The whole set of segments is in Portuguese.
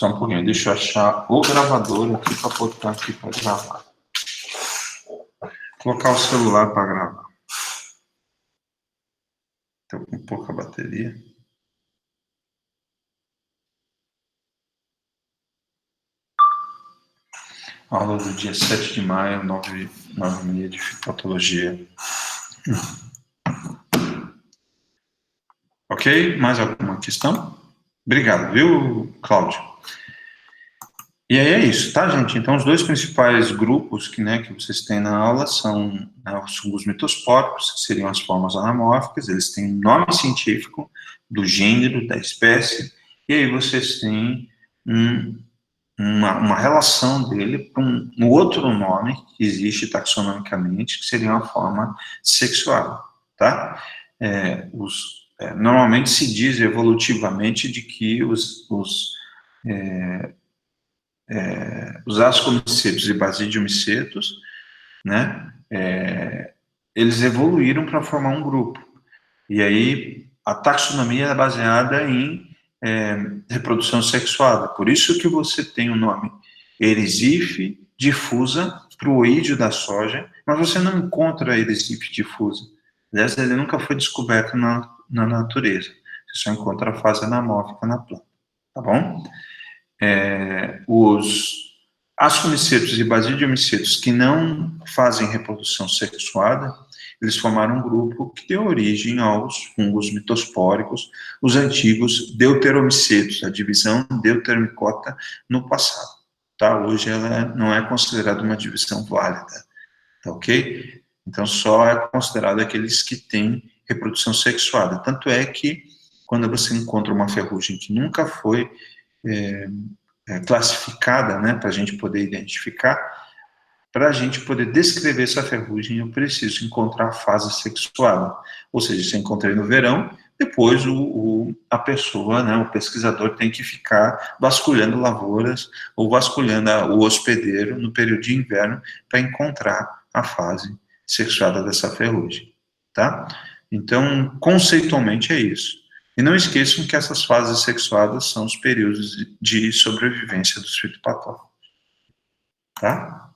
Só um pouquinho, deixa eu achar o gravador aqui para botar aqui para gravar. Colocar o celular para gravar. Estou com pouca bateria. Aula do dia 7 de maio, 9h30 de fitopatologia. Ok? Mais alguma questão? Obrigado, viu, Cláudio? E aí é isso, tá, gente? Então, os dois principais grupos que vocês têm na aula são, os fungos mitospóricos, que seriam as formas anamórficas, eles têm um nome científico do gênero, da espécie, e aí vocês têm uma relação dele com um outro nome que existe taxonomicamente, que seria uma forma sexual, tá? Normalmente se diz evolutivamente de que os ascomicetos e basidiomicetos, eles evoluíram para formar um grupo. E aí a taxonomia é baseada em reprodução sexuada. Por isso que você tem o nome Erysippe diffusa para o oídio da soja, mas você não encontra Erysippe diffusa. Aliás, ele nunca foi descoberto na natureza. Você só encontra a fase anamórfica na planta. Tá bom? Os ascomicetos e basidiomicetos que não fazem reprodução sexuada, eles formaram um grupo que deu origem aos fungos mitospóricos, os antigos deuteromicetos, a divisão deuteromicota no passado. Tá? Hoje ela não é considerada uma divisão válida, tá ok? Então só é considerado aqueles que têm reprodução sexuada. Tanto é que quando você encontra uma ferrugem que nunca foi classificada, para a gente poder identificar, para a gente poder descrever essa ferrugem, eu preciso encontrar a fase sexuada. Ou seja, se eu encontrei no verão, depois a pessoa, o pesquisador tem que ficar vasculhando lavouras ou vasculhando o hospedeiro no período de inverno para encontrar a fase sexuada dessa ferrugem, tá? Então, conceitualmente é isso. E não esqueçam que essas fases sexuadas são os períodos de sobrevivência dos fitopatógenos, tá?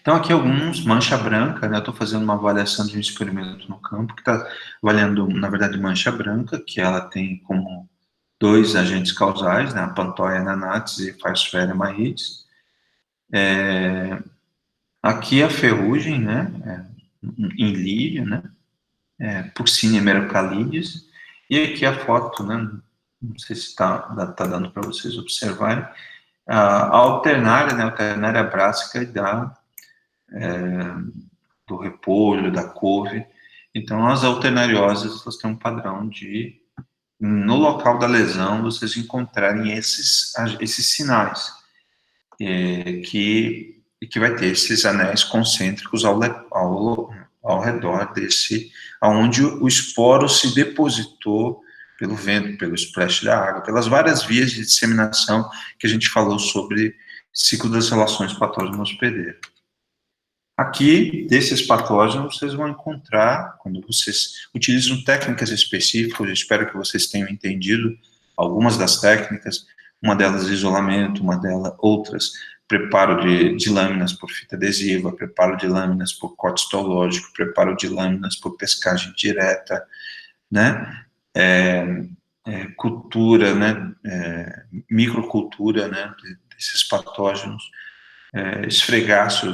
Então, aqui alguns, mancha branca, eu estou fazendo uma avaliação de um experimento no campo, que está avaliando, na verdade, mancha branca, que ela tem como dois agentes causais, a Pantoia nanatis e Physosphaera mahides. Aqui a ferrugem, em lírio, Puccinia merocalidis, e aqui a foto, não sei se está dando para vocês observarem, a alternária brássica do repolho, da couve. Então, as alternariosas, elas têm um padrão de, no local da lesão, vocês encontrarem esses sinais, que vai ter esses anéis concêntricos ao redor aonde o esporo se depositou pelo vento, pelo splash da água, pelas várias vias de disseminação que a gente falou sobre ciclo das relações patógeno-hospedeiro. Aqui, desses patógenos, vocês vão encontrar, quando vocês utilizam técnicas específicas, eu espero que vocês tenham entendido algumas das técnicas, uma delas isolamento, outras preparo de lâminas por fita adesiva, preparo de lâminas por corte histológico, preparo de lâminas por pescagem direta, cultura, microcultura, desses patógenos, esfregaço,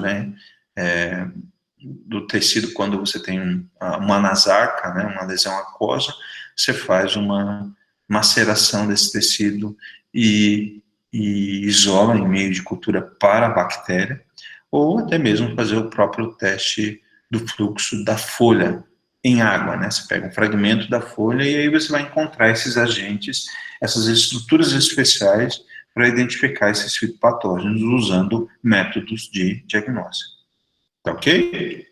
do tecido quando você tem uma anasarca, uma lesão aquosa, você faz uma maceração desse tecido e isola em meio de cultura para a bactéria, ou até mesmo fazer o próprio teste do fluxo da folha em água, Você pega um fragmento da folha e aí você vai encontrar esses agentes, essas estruturas especiais para identificar esses fitopatógenos usando métodos de diagnóstico. Tá ok?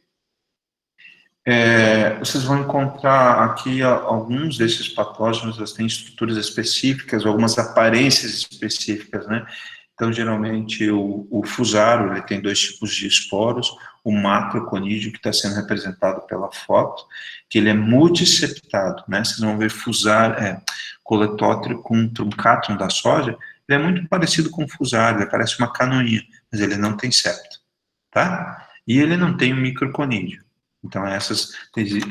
Vocês vão encontrar aqui alguns desses patógenos, eles têm estruturas específicas, algumas aparências específicas, Então, geralmente, o fusaro, ele tem dois tipos de esporos, o macroconídeo, que está sendo representado pela foto, que ele é multiseptado, Vocês vão ver coletótero com truncatum da soja, Ele é muito parecido com o fusarium, ele parece uma canoinha, mas ele não tem septo, tá? E ele não tem um microconídeo. Então, essas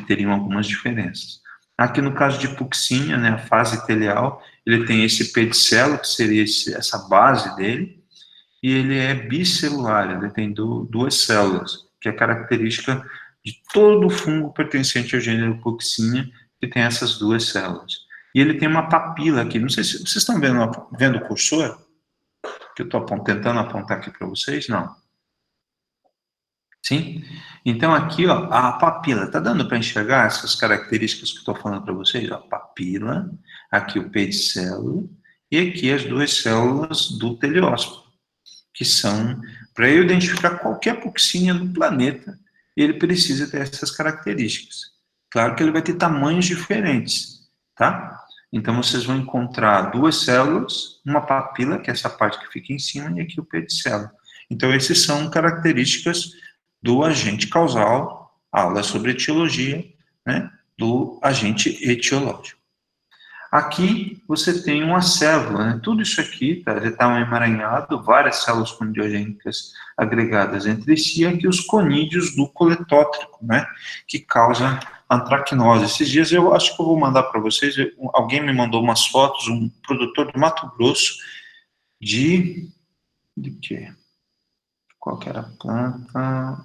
teriam algumas diferenças. Aqui no caso de Puccinia, né, a fase teleal, ele tem esse pedicelo, que seria essa base dele, e ele é bicelular, ele tem duas células, que é característica de todo fungo pertencente ao gênero Puccinia, que tem essas duas células. E ele tem uma papila aqui, não sei se vocês estão vendo o cursor, que eu estou tentando apontar aqui para vocês, não? Sim? Então aqui, ó, a papila, tá dando para enxergar essas características que eu estou falando para vocês? Ó, papila, aqui o pedicelo, e aqui as duas células do teleósporo, que são, para eu identificar qualquer Puccinia no planeta, ele precisa ter essas características. Claro que ele vai ter tamanhos diferentes, tá? Então vocês vão encontrar duas células, uma papila, que é essa parte que fica em cima, e aqui o pedicelo. Então essas são características do agente causal, aula sobre etiologia, né, do agente etiológico. Aqui você tem uma célula, né? Tudo isso aqui está um emaranhado, várias células conidiogênicas agregadas entre si, e aqui os conídeos do coletótrico, né, que causam antracnose. Esses dias eu acho que eu vou mandar para vocês, alguém me mandou umas fotos, um produtor do Mato Grosso, de quê? Qual que era a planta?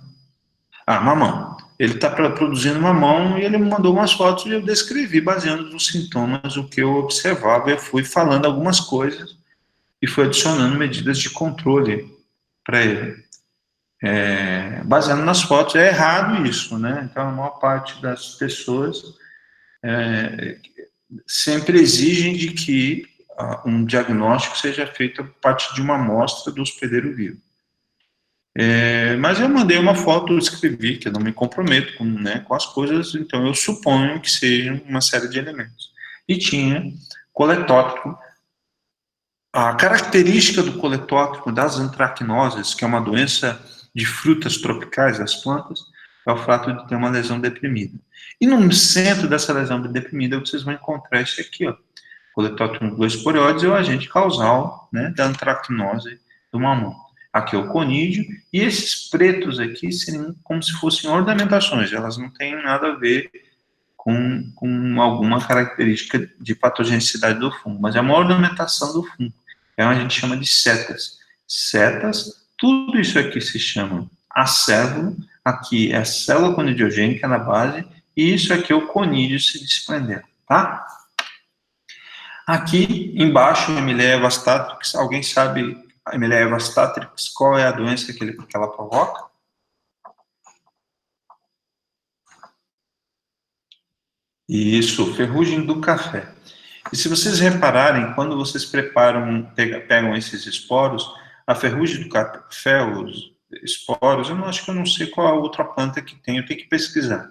Ah, mamão. Ele está produzindo mamão e ele me mandou umas fotos e eu descrevi, baseando nos sintomas, o que eu observava. Eu fui falando algumas coisas e fui adicionando medidas de controle para ele. Baseando nas fotos, é errado isso, né? Então, a maior parte das pessoas sempre exigem de que um diagnóstico seja feito a partir de uma amostra do hospedeiro vivo. Mas eu mandei uma foto, eu escrevi que eu não me comprometo com as coisas, então eu suponho que seja uma série de elementos. E tinha coletótrico. A característica do coletótrico das antracnoses, que é uma doença de frutas tropicais das plantas, é o fato de ter uma lesão deprimida. E no centro dessa lesão deprimida vocês vão encontrar isso aqui, ó. Coletótrico glosporioides é o agente causal, né, da antracnose do mamão. Aqui é o conídeo, e esses pretos aqui seriam como se fossem ornamentações, elas não têm nada a ver com alguma característica de patogenicidade do fungo, mas é uma ornamentação do fungo. Então a gente chama de setas. Setas, tudo isso aqui se chama acéfalo, aqui é a célula conidiogênica na base, e isso aqui é o conídeo se desprendendo, tá? Aqui embaixo, a Emileia vastatrix, alguém sabe a Emileia vastatrix, qual é a doença que ela provoca? Isso, ferrugem do café. E se vocês repararem, quando vocês pegam esses esporos, a ferrugem do café, os esporos, acho que eu não sei qual a outra planta que tem, eu tenho que pesquisar.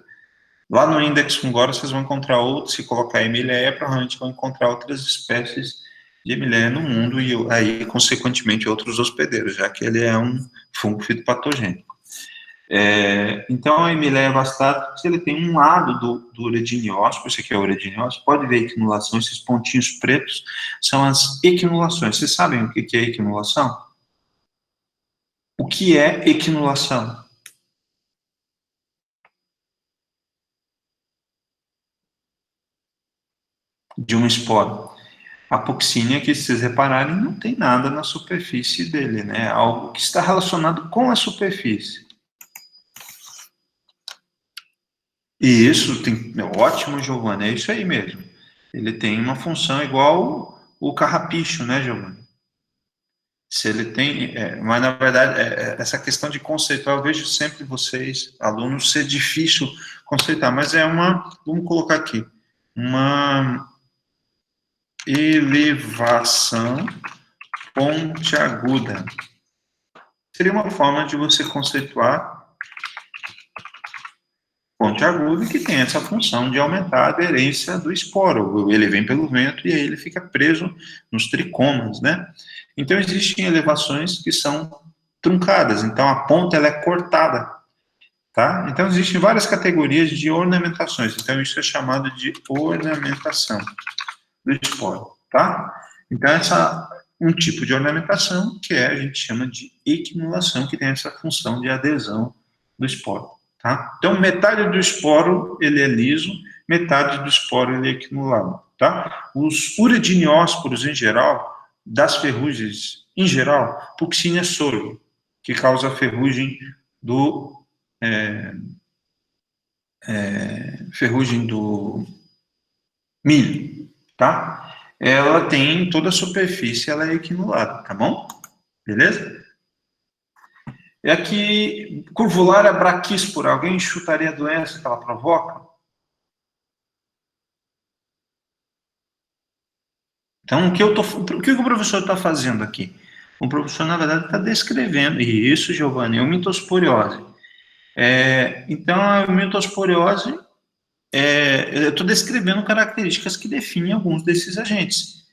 Lá no Index Fungora vocês vão encontrar outros, se colocar Emileia, provavelmente vão encontrar outras espécies de Emileia no mundo e aí, consequentemente, outros hospedeiros, já que ele é um fungo fitopatogênico. Então, a Emileia vastatrix, ele tem um lado do urediniósporo, esse aqui é o urediniósporo, pode ver a equinulação, esses pontinhos pretos são as equinulações. Vocês sabem o que é equinulação? O que é equinulação? De um esporo. A Puccinia, que se vocês repararem, não tem nada na superfície dele, né? Algo que está relacionado com a superfície. E isso tem ótimo, Giovanni, é isso aí mesmo. Ele tem uma função igual o carrapicho, né, Giovanni? Se ele tem, mas na verdade essa questão de conceituar, eu vejo sempre vocês, alunos, ser difícil conceitar, mas vamos colocar aqui, uma elevação pontiaguda. Seria uma forma de você conceituar pontiaguda que tem essa função de aumentar a aderência do esporo. Ele vem pelo vento e aí ele fica preso nos tricomas, né? Então, existem elevações que são truncadas, então a ponta ela é cortada, tá? Então, existem várias categorias de ornamentações, então isso é chamado de ornamentação do esporo, tá? Então, um tipo de ornamentação que a gente chama de equinulação, que tem essa função de adesão do esporo. Tá? Então, metade do esporo ele é liso, metade do esporo ele é equinulado. Tá? Os uridiniósporos, em geral, das ferrugens, em geral, Puccinia solo, que causa a ferrugem do milho, tá? Ela tem toda a superfície, ela é equinulada, tá bom? Beleza? E aqui, curvulária braquíspora, alguém chutaria a doença que ela provoca? Então, o que o professor está fazendo aqui? O professor, na verdade, está descrevendo, e isso, Giovanni, é uma mitosporiose. Então, a mitosporiose, eu estou descrevendo características que definem alguns desses agentes.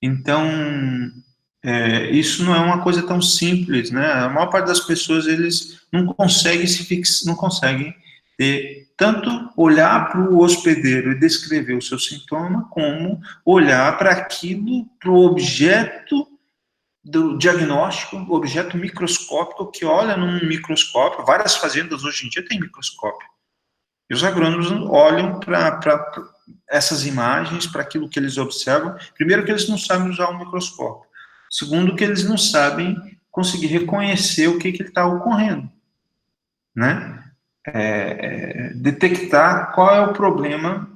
Então, isso não é uma coisa tão simples, né? A maior parte das pessoas, eles não conseguem não conseguem tanto olhar para o hospedeiro e descrever o seu sintoma, como olhar para aquilo, para o objeto do diagnóstico, o objeto microscópico que olha num microscópio. Várias fazendas hoje em dia têm microscópio. E os agrônomos olham para essas imagens, para aquilo que eles observam. Primeiro, que eles não sabem usar o microscópio. Segundo, que eles não sabem conseguir reconhecer o que está ocorrendo, né? Detectar qual é o problema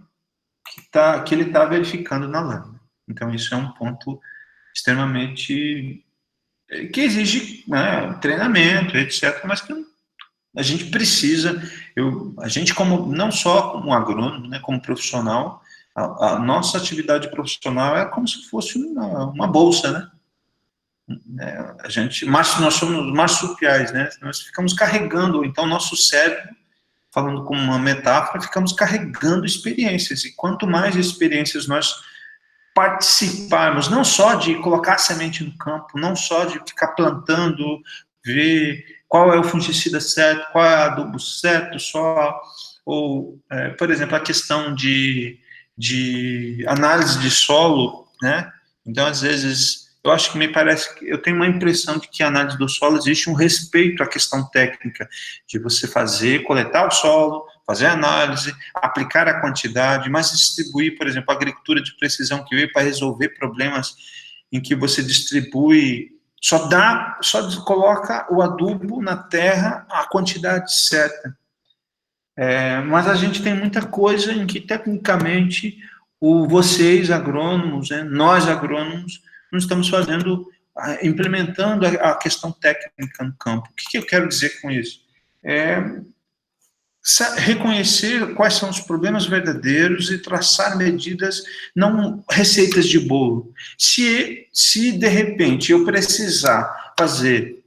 que ele está verificando na lâmina. Então, isso é um ponto extremamente que exige, né, treinamento, etc., mas que a gente precisa, a gente como, não só como agrônomo, né, como profissional, a nossa atividade profissional é como se fosse uma bolsa, né? Nós somos marsupiais, né? Nós ficamos carregando, então, nosso cérebro, falando como uma metáfora, ficamos carregando experiências, e quanto mais experiências nós participarmos, não só de colocar a semente no campo, não só de ficar plantando, ver qual é o fungicida certo, qual é o adubo certo, por exemplo, a questão de análise de solo, né? Então, às vezes, eu tenho uma impressão de que a análise do solo existe um respeito à questão técnica, de você coletar o solo, fazer a análise, aplicar a quantidade, mas distribuir, por exemplo, a agricultura de precisão que veio para resolver problemas em que você distribui, só coloca o adubo na terra a quantidade certa. Mas a gente tem muita coisa em que, tecnicamente, vocês agrônomos, né, nós agrônomos, não estamos implementando a questão técnica no campo. O que eu quero dizer com isso? Reconhecer quais são os problemas verdadeiros e traçar medidas, não receitas de bolo. Se de repente eu precisar fazer,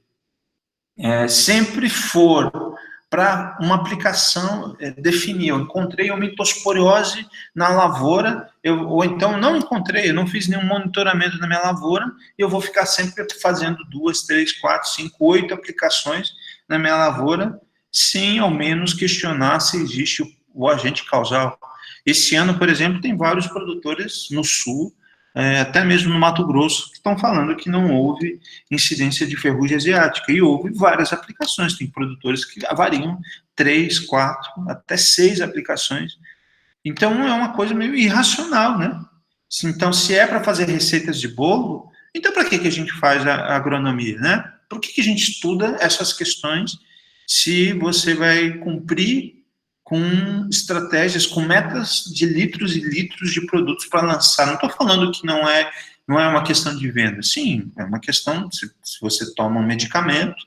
sempre for para uma aplicação, definir, eu encontrei uma mitosporiose na lavoura, ou então não encontrei, eu não fiz nenhum monitoramento na minha lavoura, e eu vou ficar sempre fazendo 2, 3, 4, 5, 8 aplicações na minha lavoura, sem ao menos questionar se existe o agente causal. Esse ano, por exemplo, tem vários produtores no sul, até mesmo no Mato Grosso, que estão falando que não houve incidência de ferrugem asiática, e houve várias aplicações. Tem produtores que variam 3, 4, até 6 aplicações. Então, é uma coisa meio irracional, né? Então, se é para fazer receitas de bolo, então para que a gente faz a agronomia, né? Por que a gente estuda essas questões se você vai cumprir com estratégias, com metas de litros e litros de produtos para lançar? Não estou falando que não é uma questão de venda. Sim, é uma questão, se você toma um medicamento,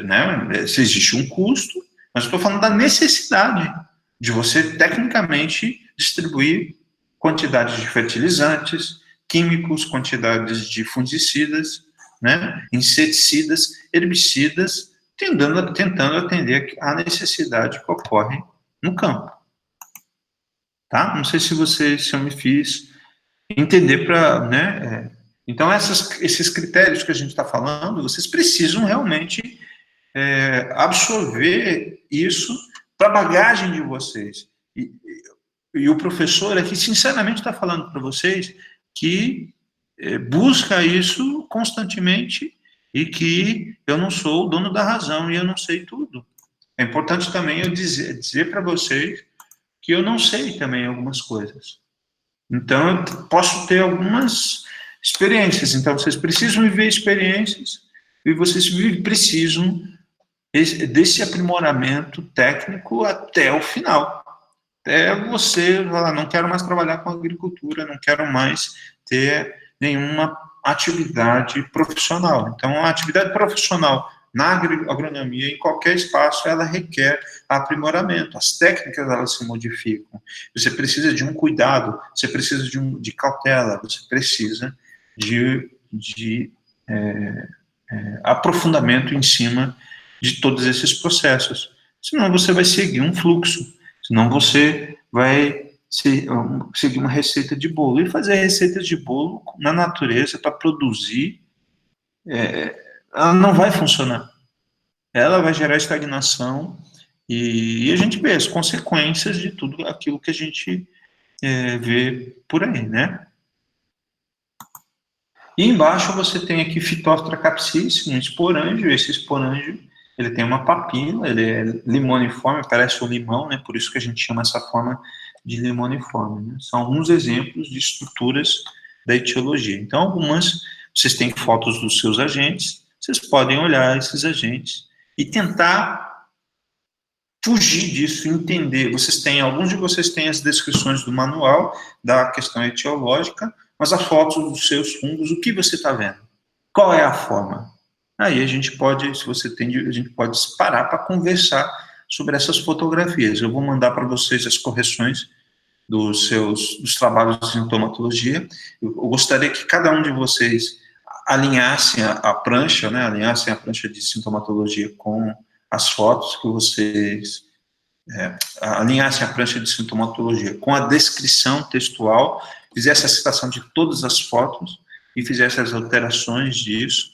né, se existe um custo, mas estou falando da necessidade de você, tecnicamente, distribuir quantidades de fertilizantes, químicos, quantidades de fungicidas, né, inseticidas, herbicidas, tentando atender à necessidade que ocorre no campo. Tá? Não sei se eu me fiz entender né? Então, esses critérios que a gente está falando, vocês precisam realmente absorver isso para a bagagem de vocês. E o professor aqui, sinceramente, está falando para vocês que busca isso constantemente e que eu não sou o dono da razão e eu não sei tudo. É importante também eu dizer para vocês que eu não sei também algumas coisas. Então, eu posso ter algumas experiências. Então, vocês precisam viver experiências e vocês precisam desse aprimoramento técnico até o final. Até você falar, não quero mais trabalhar com agricultura, não quero mais ter nenhuma atividade profissional. Então, a atividade profissional na agronomia, em qualquer espaço, ela requer aprimoramento. As técnicas, elas se modificam. Você precisa de um cuidado, você precisa de cautela, você precisa de aprofundamento em cima de todos esses processos. Senão você vai seguir um fluxo, senão você vai seguir uma receita de bolo. E fazer receitas de bolo na natureza para produzir, ela não vai funcionar. Ela vai gerar estagnação e a gente vê as consequências de tudo aquilo que a gente vê por aí, né? E embaixo você tem aqui Phytophthora capsis, um esporângio. Esse esporângio, ele tem uma papila, ele é limoniforme, parece um limão, né? Por isso que a gente chama essa forma de limoniforme. Né? São alguns exemplos de estruturas da etiologia. Então, algumas, vocês têm fotos dos seus agentes, vocês podem olhar esses agentes e tentar fugir disso, entender. Alguns de vocês têm as descrições do manual da questão etiológica, mas as fotos dos seus fungos, o que você está vendo? Qual é a forma? Aí a gente pode, se você tem, a gente pode parar para conversar sobre essas fotografias. Eu vou mandar para vocês as correções dos trabalhos de sintomatologia. Eu gostaria que cada um de vocês alinhassem a prancha, né, alinhassem a prancha de sintomatologia com as fotos que vocês alinhassem a prancha de sintomatologia com a descrição textual, fizesse a citação de todas as fotos e fizesse as alterações disso,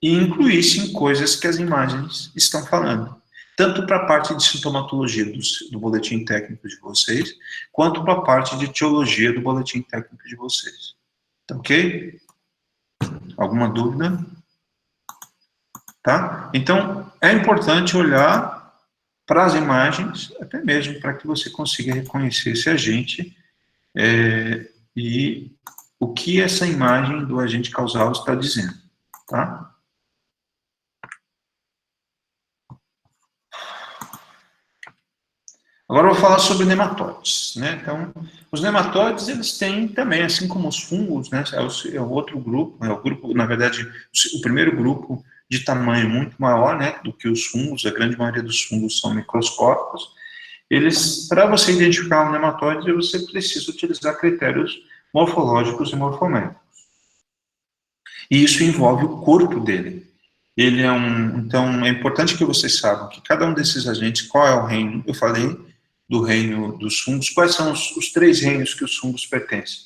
e incluíssem coisas que as imagens estão falando, tanto para a parte de sintomatologia do boletim técnico de vocês, quanto para a parte de etiologia do boletim técnico de vocês. Tá ok? Alguma dúvida? Tá? Então, é importante olhar para as imagens, até mesmo para que você consiga reconhecer esse agente e o que essa imagem do agente causal está dizendo, tá? Agora eu vou falar sobre nematóides, né? Então, os nematóides, eles têm também, assim como os fungos, né? É o outro grupo, é o grupo, na verdade, o primeiro grupo de tamanho muito maior, né, do que os fungos. A grande maioria dos fungos são microscópicos. Eles, para você identificar um nematóide, você precisa utilizar critérios morfológicos e morfométricos. E isso envolve o corpo dele. Então, é importante que vocês saibam que cada um desses agentes, qual é o reino. Eu falei do reino dos fungos. Quais são os três reinos que os fungos pertencem?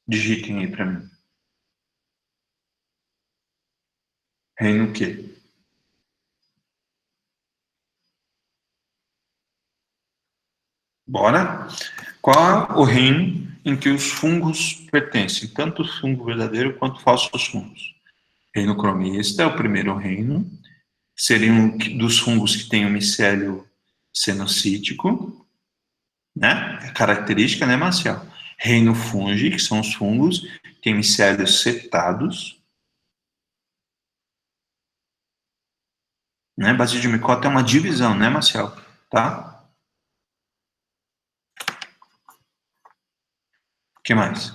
Digitem aí para mim. Reino o quê? Bora? Qual é o reino em que os fungos pertencem? Tanto o fungo verdadeiro quanto falsos fungos. Reino cromista é o primeiro reino. Seriam dos fungos que têm o micélio cenocítico, né? É característica, né, Marcial? Reino fungi, que são os fungos que têm micélios setados. Né? Basidiomicota é uma divisão, né, Marcial? Tá? O que mais?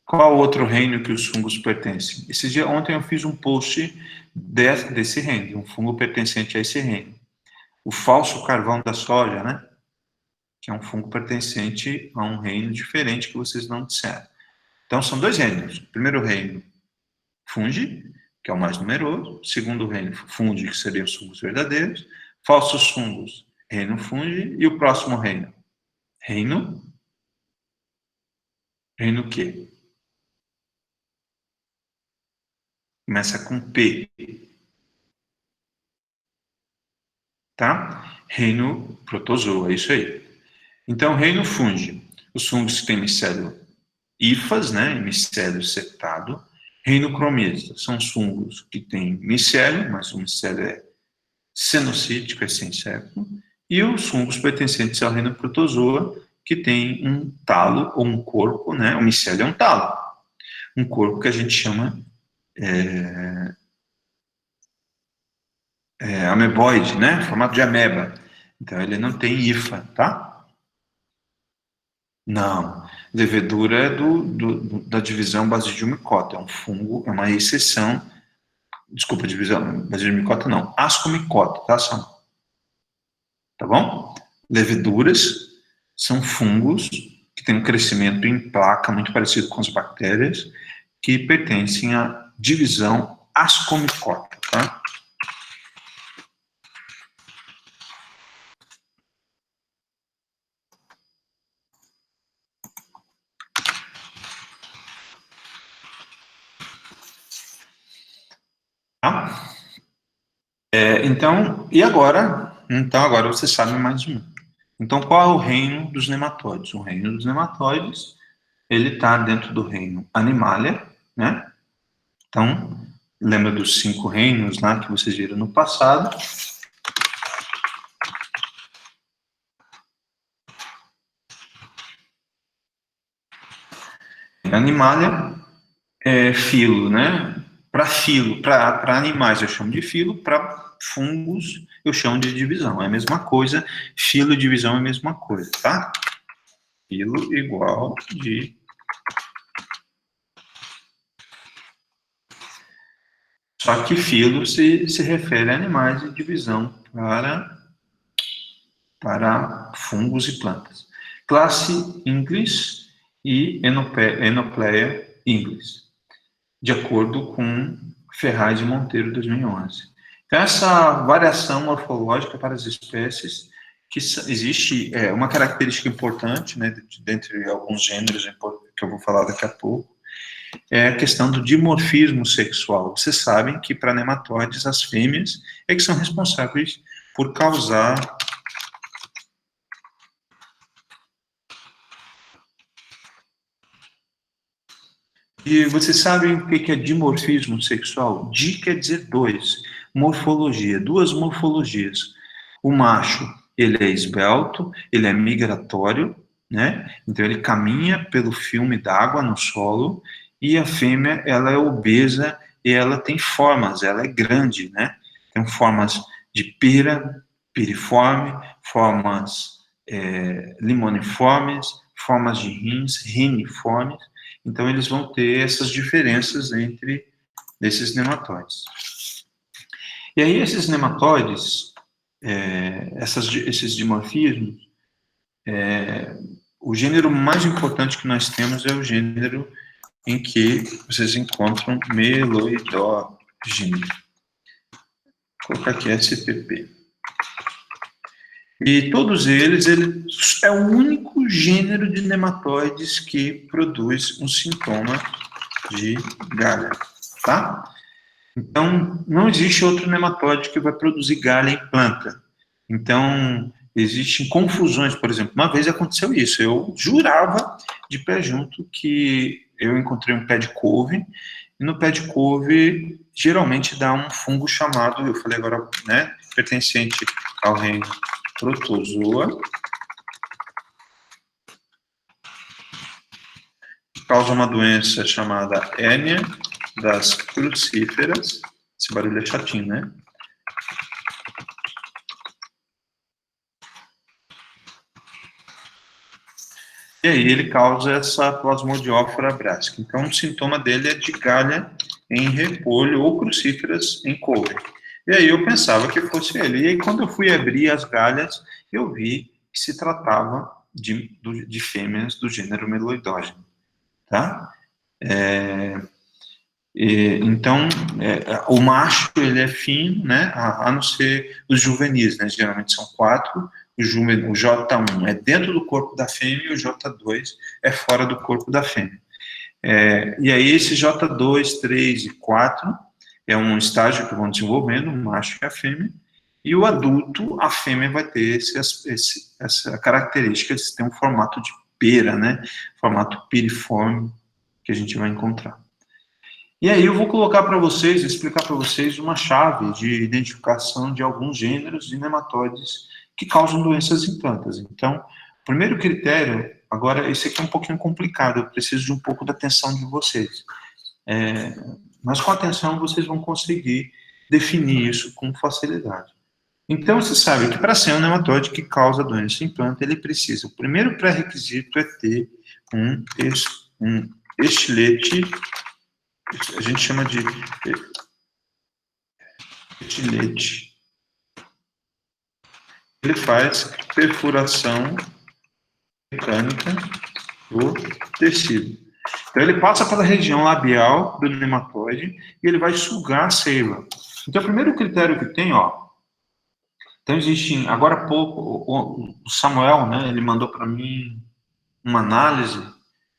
Qual outro reino que os fungos pertencem? Ontem eu fiz um post desse reino, um fungo pertencente a esse reino. O falso carvão da soja, né? Que é um fungo pertencente a um reino diferente que vocês não disseram. Então, são dois reinos. O primeiro reino, fungi, que é o mais numeroso. O segundo reino, fungi, que seriam os fungos verdadeiros. Falsos fungos, reino fungi. E o próximo reino? Reino o quê? Começa com P. Tá? Reino protozoa, é isso aí. Então, reino fungi. Os fungos que têm micélio hifas, né, micélio septado. Rhinocromista são os fungos que têm micélio, mas o micélio é cenocítico, é sem septo. E os fungos pertencentes ao reino protozoa, que tem um talo ou um corpo, né, o micélio é um talo, um corpo que a gente chama ameboide, né, formato de ameba. Então ele não tem hifa, tá? Não. Levedura é da divisão Basidiomycota, é um fungo, é uma exceção. Desculpa, divisão Basidiomycota não, Ascomycota, tá, Samuel? Tá bom? Leveduras são fungos que têm um crescimento em placa muito parecido com as bactérias, que pertencem à divisão Ascomycota, tá? Tá? Então, e agora? Então, agora você sabe mais um. Então, qual é o reino dos nematóides? O reino dos nematóides, ele está dentro do reino Animalia, né? Então, lembra dos 5 reinos lá que vocês viram no passado? Animalia é filo, né? Para animais eu chamo de filo, para fungos eu chamo de divisão. É a mesma coisa, filo e divisão é a mesma coisa, tá? Filo igual de... Só que filo se refere a animais e divisão para fungos e plantas. Classe Inglis e Enopleia Inglis, de acordo com Ferraz e Monteiro, 2011. Então, essa variação morfológica para as espécies, que existe uma característica importante, né, dentre alguns gêneros que eu vou falar daqui a pouco, é a questão do dimorfismo sexual. Vocês sabem que para nematóides, as fêmeas é que são responsáveis por causar E vocês sabem o que é dimorfismo sexual? Di quer dizer dois. Morfologia, duas morfologias. O macho, ele é esbelto, ele é migratório, né? Então ele caminha pelo filme d'água no solo, e a fêmea, ela é obesa e ela tem formas, ela é grande, né? Tem formas de pera, piriforme, formas limoniformes, formas de rins, riniformes. Então, eles vão ter essas diferenças entre esses nematóides. E aí, esses nematóides, esses dimorfismos, o gênero mais importante que nós temos é o gênero em que vocês encontram meloidógeno. Vou colocar aqui SPP. E todos eles, ele é o único gênero de nematóides que produz um sintoma de galha, tá? Então, não existe outro nematóide que vai produzir galha em planta. Então, existem confusões, por exemplo, uma vez aconteceu isso, eu jurava de pé junto que eu encontrei um pé de couve, e no pé de couve, geralmente dá um fungo chamado, eu falei agora, né, pertencente ao reino protozoa, que causa uma doença chamada hérnia das crucíferas. Esse barulho é chatinho, né? E aí ele causa essa plasmodiófora brásica. Então o sintoma dele é de galha em repolho ou crucíferas em couve. E aí eu pensava que fosse ele. E aí quando eu fui abrir as galhas, eu vi que se tratava de fêmeas do gênero meloidógeno, tá? Então, o macho, ele é fino, né, a não ser os juvenis, né, geralmente são 4, o J1 é dentro do corpo da fêmea e o J2 é fora do corpo da fêmea. E aí, esse J2, 3 e 4 é um estágio que vão desenvolvendo, o macho e a fêmea, e o adulto, a fêmea vai ter essa característica de ter um formato de pera, né? Formato piriforme que a gente vai encontrar. E aí eu vou colocar para vocês, explicar para vocês uma chave de identificação de alguns gêneros de nematóides que causam doenças em plantas. Então, o primeiro critério, agora esse aqui é um pouquinho complicado, eu preciso de um pouco da atenção de vocês. Mas com atenção vocês vão conseguir definir isso com facilidade. Então, você sabe que para ser um nematóide que causa doença em planta, ele precisa, o primeiro pré-requisito é ter um estilete, a gente chama de estilete. Ele faz perfuração mecânica do tecido. Então, ele passa pela região labial do nematóide e ele vai sugar a seiva. Então, o primeiro critério que tem, ó. Então, existe, agora há pouco, o Samuel, né, ele mandou para mim uma análise.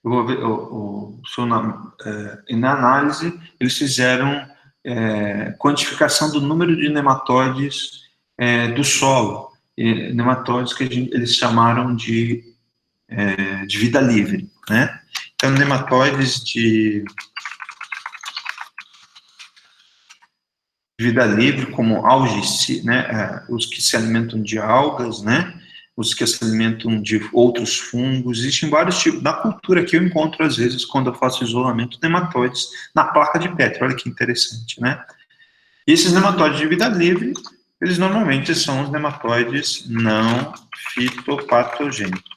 Eu vou ver, e na análise, eles fizeram quantificação do número de nematóides do solo. Nematóides que eles chamaram de vida livre, né? Então, nematóides de vida livre, como algas, né? Os que se alimentam de algas, né? Os que se alimentam de outros fungos, existem vários tipos. Na cultura que eu encontro, às vezes, quando eu faço isolamento, nematóides na placa de Petri, olha que interessante, né? E esses nematóides de vida livre, eles normalmente são os nematóides não fitopatogênicos.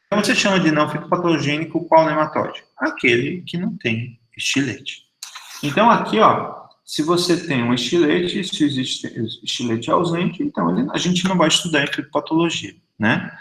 Então, você chama de não fitopatogênico qual nematóide? Aquele que não tem estilete. Então, aqui, ó, se você tem um estilete, se existe estilete ausente, então a gente não vai estudar em fitopatologia, né?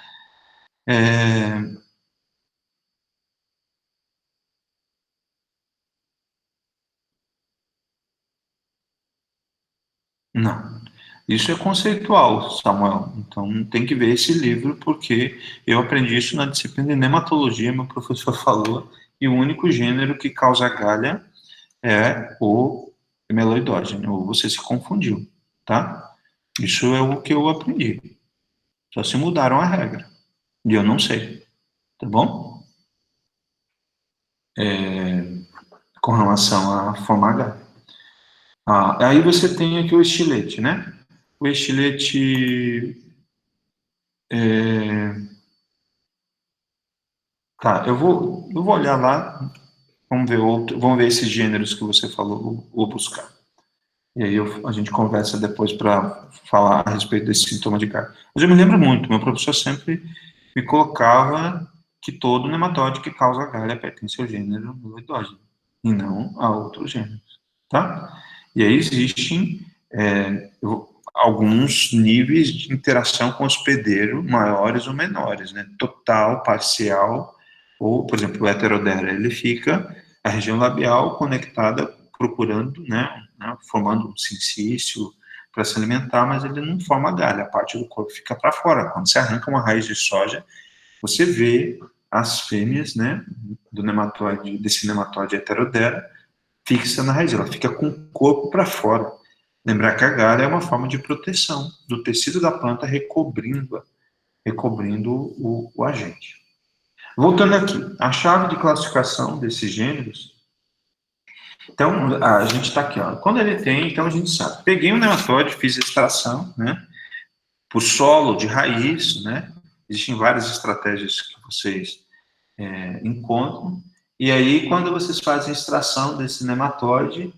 Não. Isso é conceitual, Samuel. Então, tem que ver esse livro, porque eu aprendi isso na disciplina de nematologia, meu professor falou, e o único gênero que causa galha é o meloidógeno, ou você se confundiu, tá? Isso é o que eu aprendi. Só se mudaram a regra. E eu não sei, tá bom? Com relação à forma H. Aí você tem aqui o estilete, né? O estilete... Tá, eu vou olhar lá, vamos ver esses gêneros que você falou, vou buscar. E aí a gente conversa depois para falar a respeito desse sintoma de galha. Mas eu me lembro muito, meu professor sempre me colocava que todo nematóide que causa galha pertence ao gênero meloidógeno, e não a outros gêneros, tá? E aí existem alguns níveis de interação com o hospedeiro maiores ou menores, né? Total, parcial, ou, por exemplo, o heterodera, ele fica a região labial conectada, procurando, né, formando um sincício para se alimentar, mas ele não forma galha, a parte do corpo fica para fora. Quando você arranca uma raiz de soja, você vê as fêmeas, né, desse nematóide heterodera, fixa na raiz, ela fica com o corpo para fora. Lembrar que a galha é uma forma de proteção do tecido da planta recobrindo o agente. Voltando aqui, a chave de classificação desses gêneros. Então, a gente está aqui, ó. Quando ele tem, então a gente sabe. Peguei um nematóide, fiz extração, né? Por solo de raiz, né? Existem várias estratégias que vocês encontram. E aí, quando vocês fazem extração desse nematóide,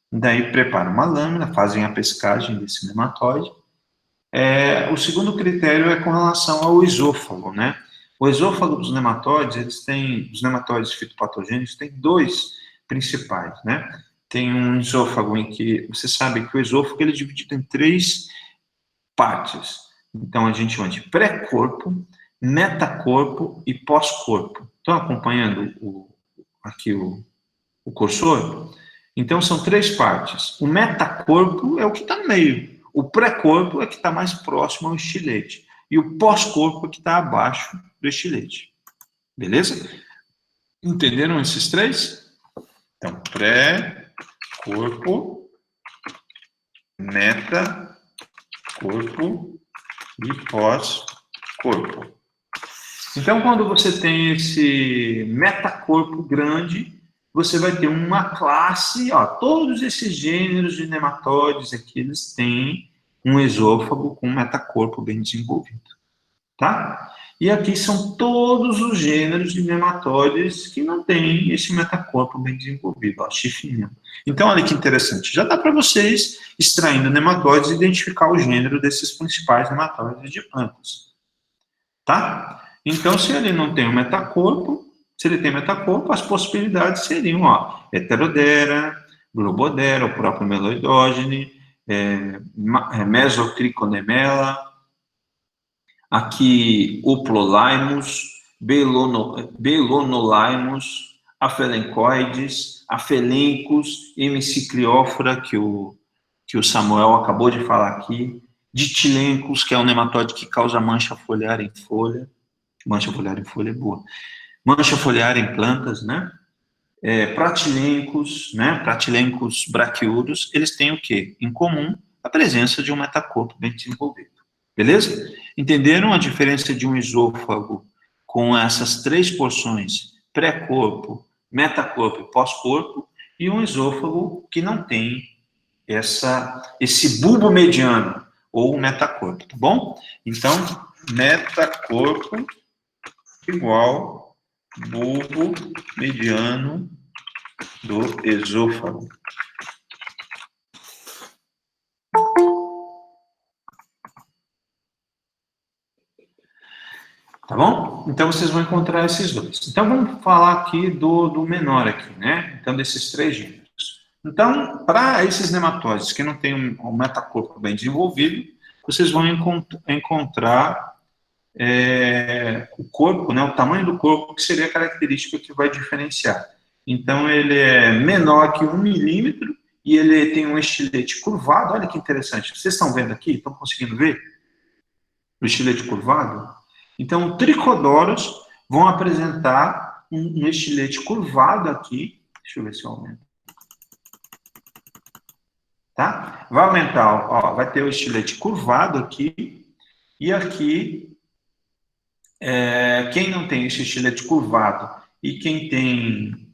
daí preparam uma lâmina, fazem a pescagem desse nematóide. O segundo critério é com relação ao esôfago, né? O esôfago dos nematóides, os nematóides fitopatogênicos, tem dois principais, né? Tem um esôfago em que, você sabe que o esôfago ele é dividido em três partes. Então, a gente chama de pré-corpo, metacorpo e pós-corpo. Estão acompanhando aqui o cursor? Então, são três partes. O metacorpo é o que está no meio. O pré-corpo é que está mais próximo ao estilete. E o pós-corpo é que está abaixo do estilete. Beleza? Entenderam esses três? Então, pré-corpo, metacorpo e pós-corpo. Então, quando você tem esse metacorpo grande, você vai ter uma classe, ó, todos esses gêneros de nematóides aqui, eles têm um esôfago com um metacorpo bem desenvolvido, tá? E aqui são todos os gêneros de nematóides que não têm esse metacorpo bem desenvolvido, ó, chifrinho. Então, olha que interessante, já dá para vocês, extraindo nematóides, identificar o gênero desses principais nematóides de plantas, tá? Então, se ele não tem o metacorpo, se ele tem metacorpo, as possibilidades seriam, ó, Heterodera, Globodera, o próprio Meloidogene, Mesotrichonemela, aqui Uplolimus, Belonolimus, Afelencoides, Afelencos, Hemicicliófora, que o Samuel acabou de falar aqui, Ditilencos, que é um nematóide que causa mancha foliar em folha. Mancha foliar em folha é boa. Mancha foliar em plantas, né? Pratilencos, né? Pratilencos braquiúdos, eles têm o quê? Em comum, a presença de um metacorpo bem desenvolvido. Beleza? Entenderam a diferença de um esôfago com essas três porções, pré-corpo, metacorpo e pós-corpo, e um esôfago que não tem esse bulbo mediano, ou metacorpo, tá bom? Então, metacorpo igual bulbo mediano do esôfago. Tá bom? Então, vocês vão encontrar esses dois. Então, vamos falar aqui do menor aqui, né? Então, desses três gêneros. Então, para esses nematóides que não têm um metacorpo bem desenvolvido, vocês vão encontrar o corpo, né, o tamanho do corpo, que seria a característica que vai diferenciar. Então, ele é menor que 1 milímetro e ele tem um estilete curvado. Olha que interessante. Vocês estão vendo aqui? Estão conseguindo ver o estilete curvado? Então, tricodoros vão apresentar um estilete curvado aqui. Deixa eu ver se eu aumento. Tá? Vai aumentar, ó, vai ter o estilete curvado aqui, e aqui, quem não tem esse estilete curvado e quem tem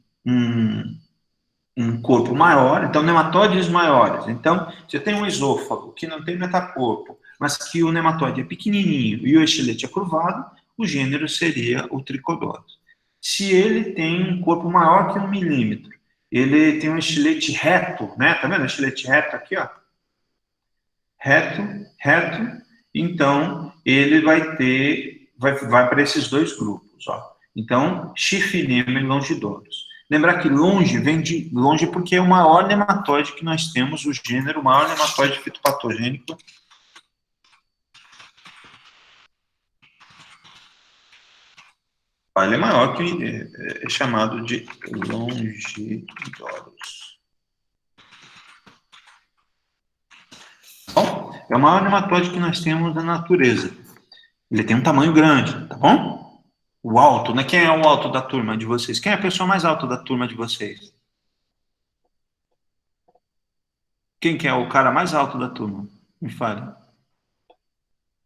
um corpo maior, então nematóides maiores. Então, você tem um esôfago que não tem metacorpo, mas que o nematóide é pequenininho e o estilete é curvado, o gênero seria o Trichodorus. Se ele tem um corpo maior que 1 milímetro, ele tem um estilete reto, né? Tá vendo o estilete reto aqui, ó? Reto, então ele vai para esses dois grupos, ó. Então, Chifrinema e Longidorus. Lembrar que longe vem de longe porque é o maior nematóide que nós temos, o gênero, o maior nematóide fitopatogênico. Ele é maior que é chamado de Longidorus. Bom, é o maior nematóide que nós temos na natureza. Ele tem um tamanho grande, tá bom? O alto, né? Quem é o alto da turma de vocês? Quem é a pessoa mais alta da turma de vocês? Quem que é o cara mais alto da turma? Me fale.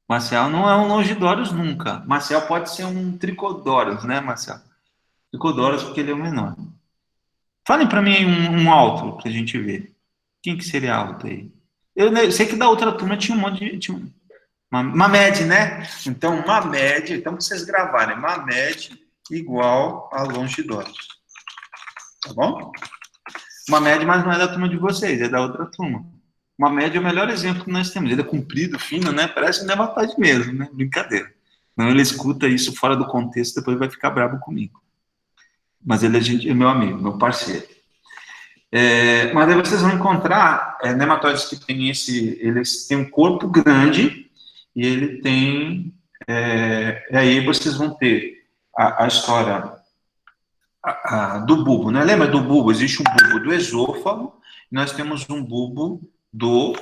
Marcel não é um Longidorus nunca. Marcel pode ser um Trichodorus, né, Marcel? Trichodorus porque ele é o menor. Falem para mim um alto pra gente ver. Quem que seria alto aí? Eu sei que da outra turma tinha um monte de... Uma média, né? Então, uma média... Então, pra vocês gravarem. Uma média igual a Longidorus. Tá bom? Uma média, mas não é da turma de vocês, é da outra turma. Uma média é o melhor exemplo que nós temos. Ele é comprido, fino, né? Parece um nematóide mesmo, né? Brincadeira. Então ele escuta isso fora do contexto, depois vai ficar bravo comigo. Mas ele é meu amigo, meu parceiro. Mas aí vocês vão encontrar nematóides que têm eles têm um corpo grande e ele tem... aí vocês vão ter a história do bulbo, né? Lembra do bulbo? Existe um bulbo do esôfago, e nós temos um bulbo do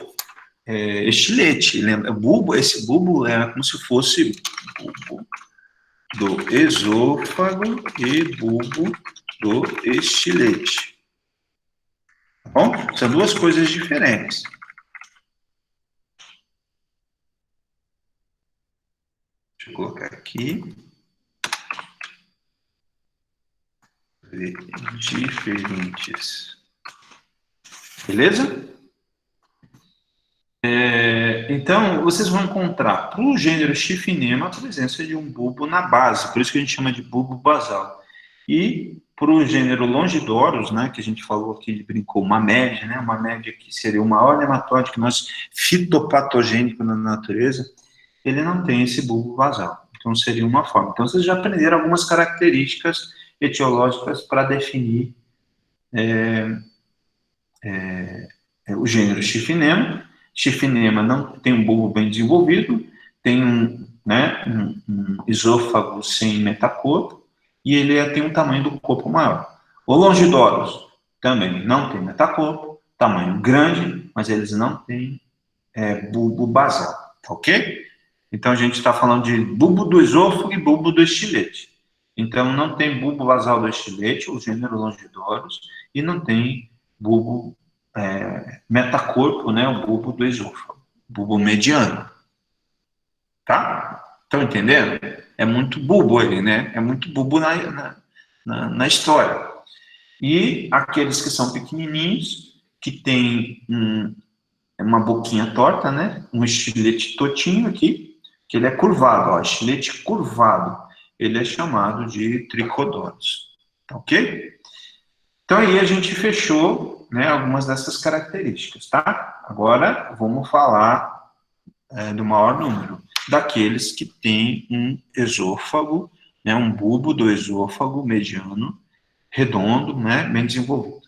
estilete. Lembra? Esse bulbo é como se fosse bulbo do esôfago e bulbo do estilete. Tá bom? São duas coisas diferentes. Deixa eu colocar aqui. diferentes. Beleza? Então, vocês vão encontrar, para o gênero Chiffinema, a presença de um bulbo na base, por isso que a gente chama de bulbo basal. E para o gênero Longidorus, né, que a gente falou aqui, brincou, uma média, né, uma média que seria o maior nematóide que nós fitopatogênico na natureza, ele não tem esse bulbo basal. Então, seria uma forma. Então, vocês já aprenderam algumas características etiológicas para definir o gênero Chiffinema. Chiffinema não tem um bulbo bem desenvolvido, tem um esôfago sem metacorpo, e ele tem um tamanho do corpo maior. O Longidorus também não tem metacorpo, tamanho grande, mas eles não têm bulbo basal, ok? Então a gente está falando de bulbo do esôfago e bulbo do estilete. Então não tem bulbo basal do estilete, o gênero Longidorus, e não tem bulbo metacorpo, né, o bulbo do esôfago, bulbo mediano. Tá? Estão entendendo? É muito bulbo ele, né? É muito bulbo na história. E aqueles que são pequenininhos, que tem uma boquinha torta, né? Um estilete totinho aqui, que ele é curvado, ó, estilete curvado. Ele é chamado de Trichodorus. Ok? Então aí a gente fechou, né, algumas dessas características, tá? Agora vamos falar do maior número, daqueles que têm um esôfago, né, um bulbo do esôfago mediano, redondo, né, bem desenvolvido.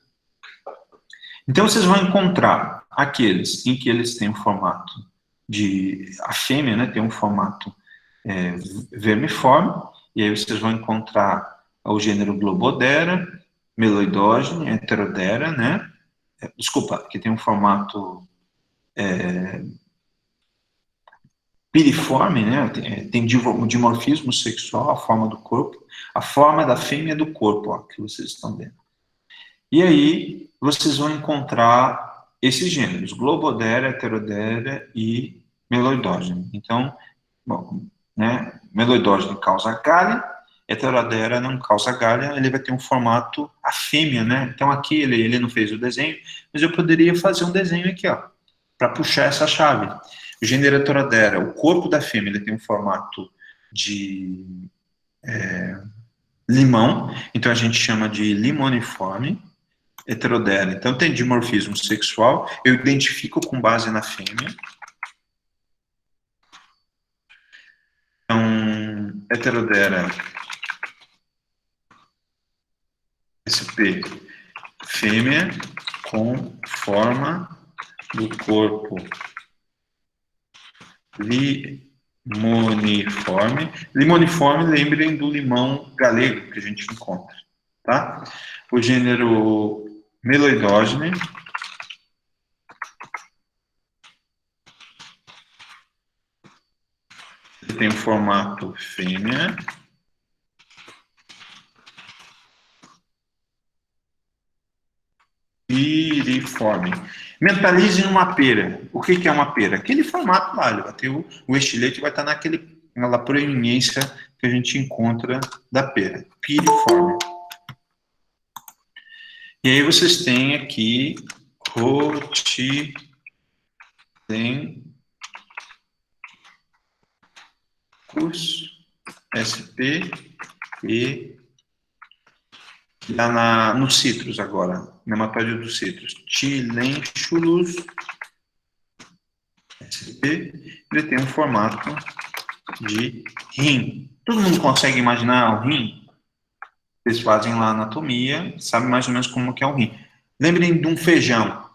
Então vocês vão encontrar aqueles em que eles têm um formato a fêmea, né, tem um formato vermiforme, e aí vocês vão encontrar o gênero Globodera, Meloidogene, Heterodera, né? Desculpa, que tem um formato piriforme, né? Tem dimorfismo sexual, a forma do corpo, a forma da fêmea do corpo, ó, que vocês estão vendo. E aí vocês vão encontrar esses gêneros, Globodera, Heterodera e Meloidogene. Então, bom, né? Meloidogene causa galha, Heterodera não causa galha, ele vai ter um formato, a fêmea, né? Então aqui ele não fez o desenho, mas eu poderia fazer um desenho aqui, ó, para puxar essa chave. O gênero Heterodera, o corpo da fêmea, ele tem um formato de limão, então a gente chama de limoniforme. Heterodera, então tem dimorfismo sexual, eu identifico com base na fêmea. Então, Heterodera SP, fêmea com forma do corpo limoniforme. Limoniforme, lembrem do limão galego que a gente encontra, tá? O gênero Meloidogene, tem o formato fêmea. Piriforme. Mentalize uma pera. O que é uma pera? Aquele formato lá, ele vai ter o estilete vai estar naquela proeminência que a gente encontra da pera. Piriforme. E aí vocês têm aqui Rotilencus, SP e lá no citrus agora, nematóide dos citrus, Tilenchulus SP, ele tem um formato de rim. Todo mundo consegue imaginar o rim? Eles fazem lá a anatomia, sabe mais ou menos como que é o rim. Lembrem de um feijão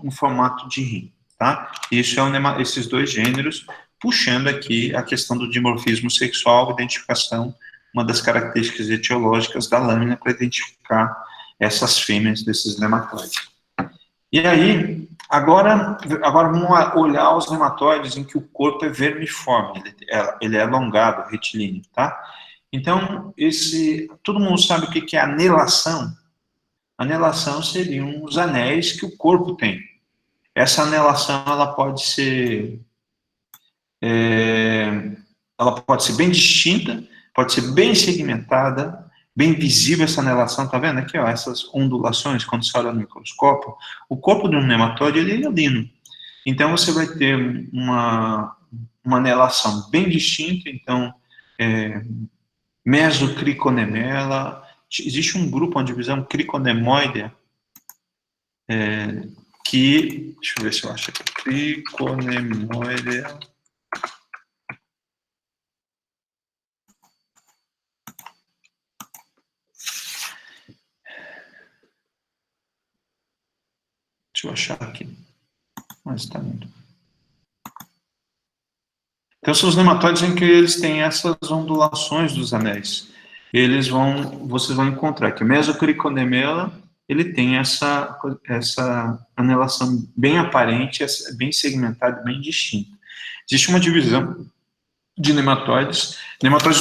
em formato de rim, tá? Isso é esses dois gêneros, puxando aqui a questão do dimorfismo sexual, identificação, uma das características etiológicas da lâmina para identificar essas fêmeas desses nematóides. E aí, agora vamos olhar os nematóides em que o corpo é vermiforme, ele é alongado, retilíneo, tá? Então, todo mundo sabe o que é anelação? Anelação seriam os anéis que o corpo tem. Essa anelação, ela pode ser bem distinta, pode ser bem segmentada, bem visível essa anelação, tá vendo aqui, ó, essas ondulações, quando você olha no microscópio, o corpo de um nematóide, ele é hialino. Então, você vai ter uma anelação bem distinta, então, mesocriconemela, existe um grupo, uma divisão criconemoidea, que, deixa eu ver se eu acho aqui, criconemoidea, deixa eu achar aqui, mas tá indo. Então, são os nematóides em que eles têm essas ondulações dos anéis. Vocês vão encontrar que o mesocriconemela, ele tem essa anelação bem aparente, bem segmentada, bem distinta. Existe uma divisão de nematóides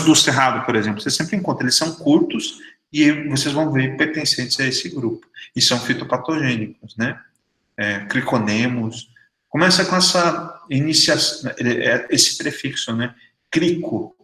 do cerrado, por exemplo, você sempre encontra, eles são curtos e vocês vão ver pertencentes a esse grupo. E são fitopatogênicos, né? Criconemos. Começa com essa iniciação, esse prefixo, né? Crico.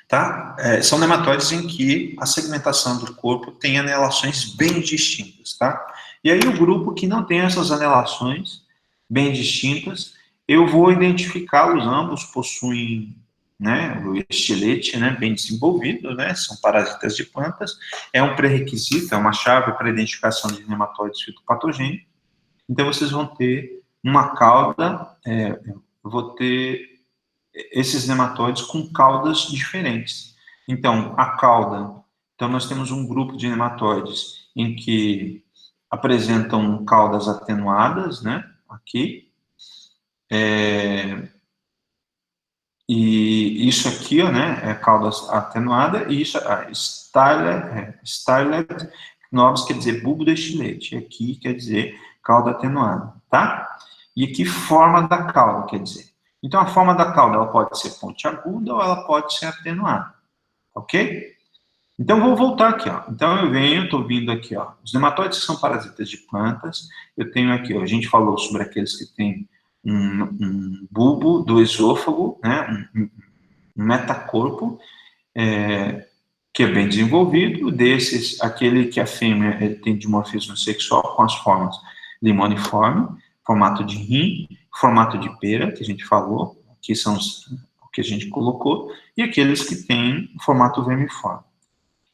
Tá? São nematóides em que a segmentação do corpo tem anelações bem distintas, tá? E aí o grupo que não tem essas anelações bem distintas, eu vou identificá-los, ambos possuem, né, o estilete, né, bem desenvolvido, né, são parasitas de plantas, é um pré-requisito, é uma chave para a identificação de nematóides fitopatogênicos. Então vocês vão ter uma cauda, eu vou ter esses nematóides com caudas diferentes. Então, a cauda, então nós temos um grupo de nematóides em que apresentam caudas atenuadas, né, aqui, e isso aqui, ó, né, é cauda atenuada, e isso, stylet novos quer dizer bulbo do estilete, e aqui quer dizer cauda atenuada, tá? E aqui forma da cauda, quer dizer. Então, a forma da cauda, ela pode ser pontiaguda ou ela pode ser atenuada, ok? Então, vou voltar aqui, ó. Então, estou vindo aqui, ó. Os nematóides que são parasitas de plantas, eu tenho aqui, ó, a gente falou sobre aqueles que têm um bulbo do esôfago, né, um metacorpo, que é bem desenvolvido, desses, aquele que a fêmea tem dimorfismo sexual com as formas limoniforme, formato de rim, formato de pera, que a gente falou, que são o que a gente colocou, e aqueles que têm formato vermiforme.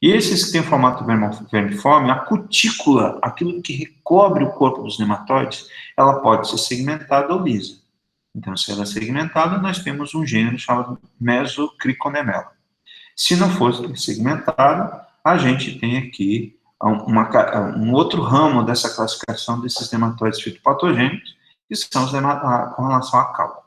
E esses que têm formato vermiforme, a cutícula, aquilo que recobre o corpo dos nematóides, ela pode ser segmentada ou lisa. Então, se ela é segmentada, nós temos um gênero chamado Mesocriconemela. Se não for segmentada, a gente tem aqui um outro ramo dessa classificação desses nematóides fitopatogênicos, que são os com relação à cauda.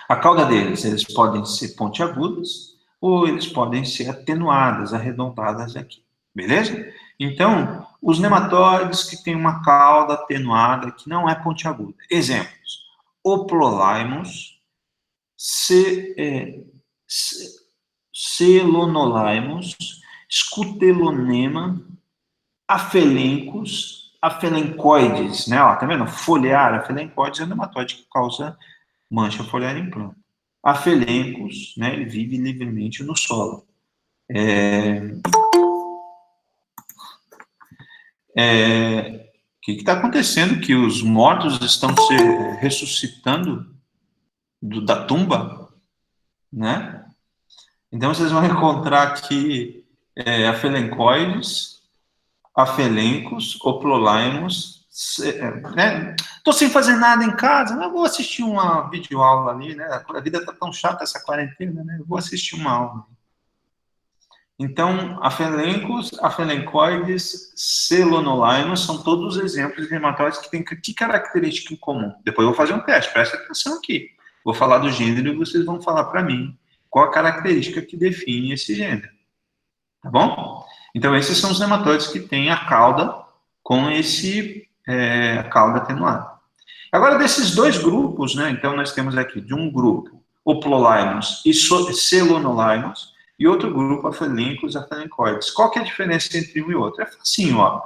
A cauda deles, eles podem ser pontiagudas, ou eles podem ser atenuadas, arredondadas aqui, beleza? Então, os nematóides que têm uma cauda atenuada, que não é pontiaguda. Exemplos: Oplolaimos, Celonolaimos, Scutelonema, Aphelenchus, Aphelencoides, né? Ó, tá vendo? Foliar, Aphelencoides é um nematóide que causa mancha foliar em planta. Aphelenchus, né? Ele vive livremente no solo. O que está acontecendo? Que os mortos estão se ressuscitando da tumba, né? Então, vocês vão encontrar aqui Aphelencoides, Aphelenchus, Oplolaimos, né? Estou sem fazer nada em casa, eu vou assistir uma videoaula ali, né? A vida está tão chata essa quarentena, né? Eu vou assistir uma aula. Então, Aphelenchus, Aphelencoides, Celonolaimos são todos exemplos de nematóides que têm que característica em comum. Depois eu vou fazer um teste, presta atenção aqui. Vou falar do gênero e vocês vão falar para mim qual a característica que define esse gênero. Tá bom? Então, esses são os nematóides que têm a cauda com a cauda atenuada. Agora, desses dois grupos, né, então nós temos aqui de um grupo Oplolaimos e Celonolaimos, e outro grupo Aphelenchus e Aphelencoides. Qual que é a diferença entre um e outro? É facinho, ó.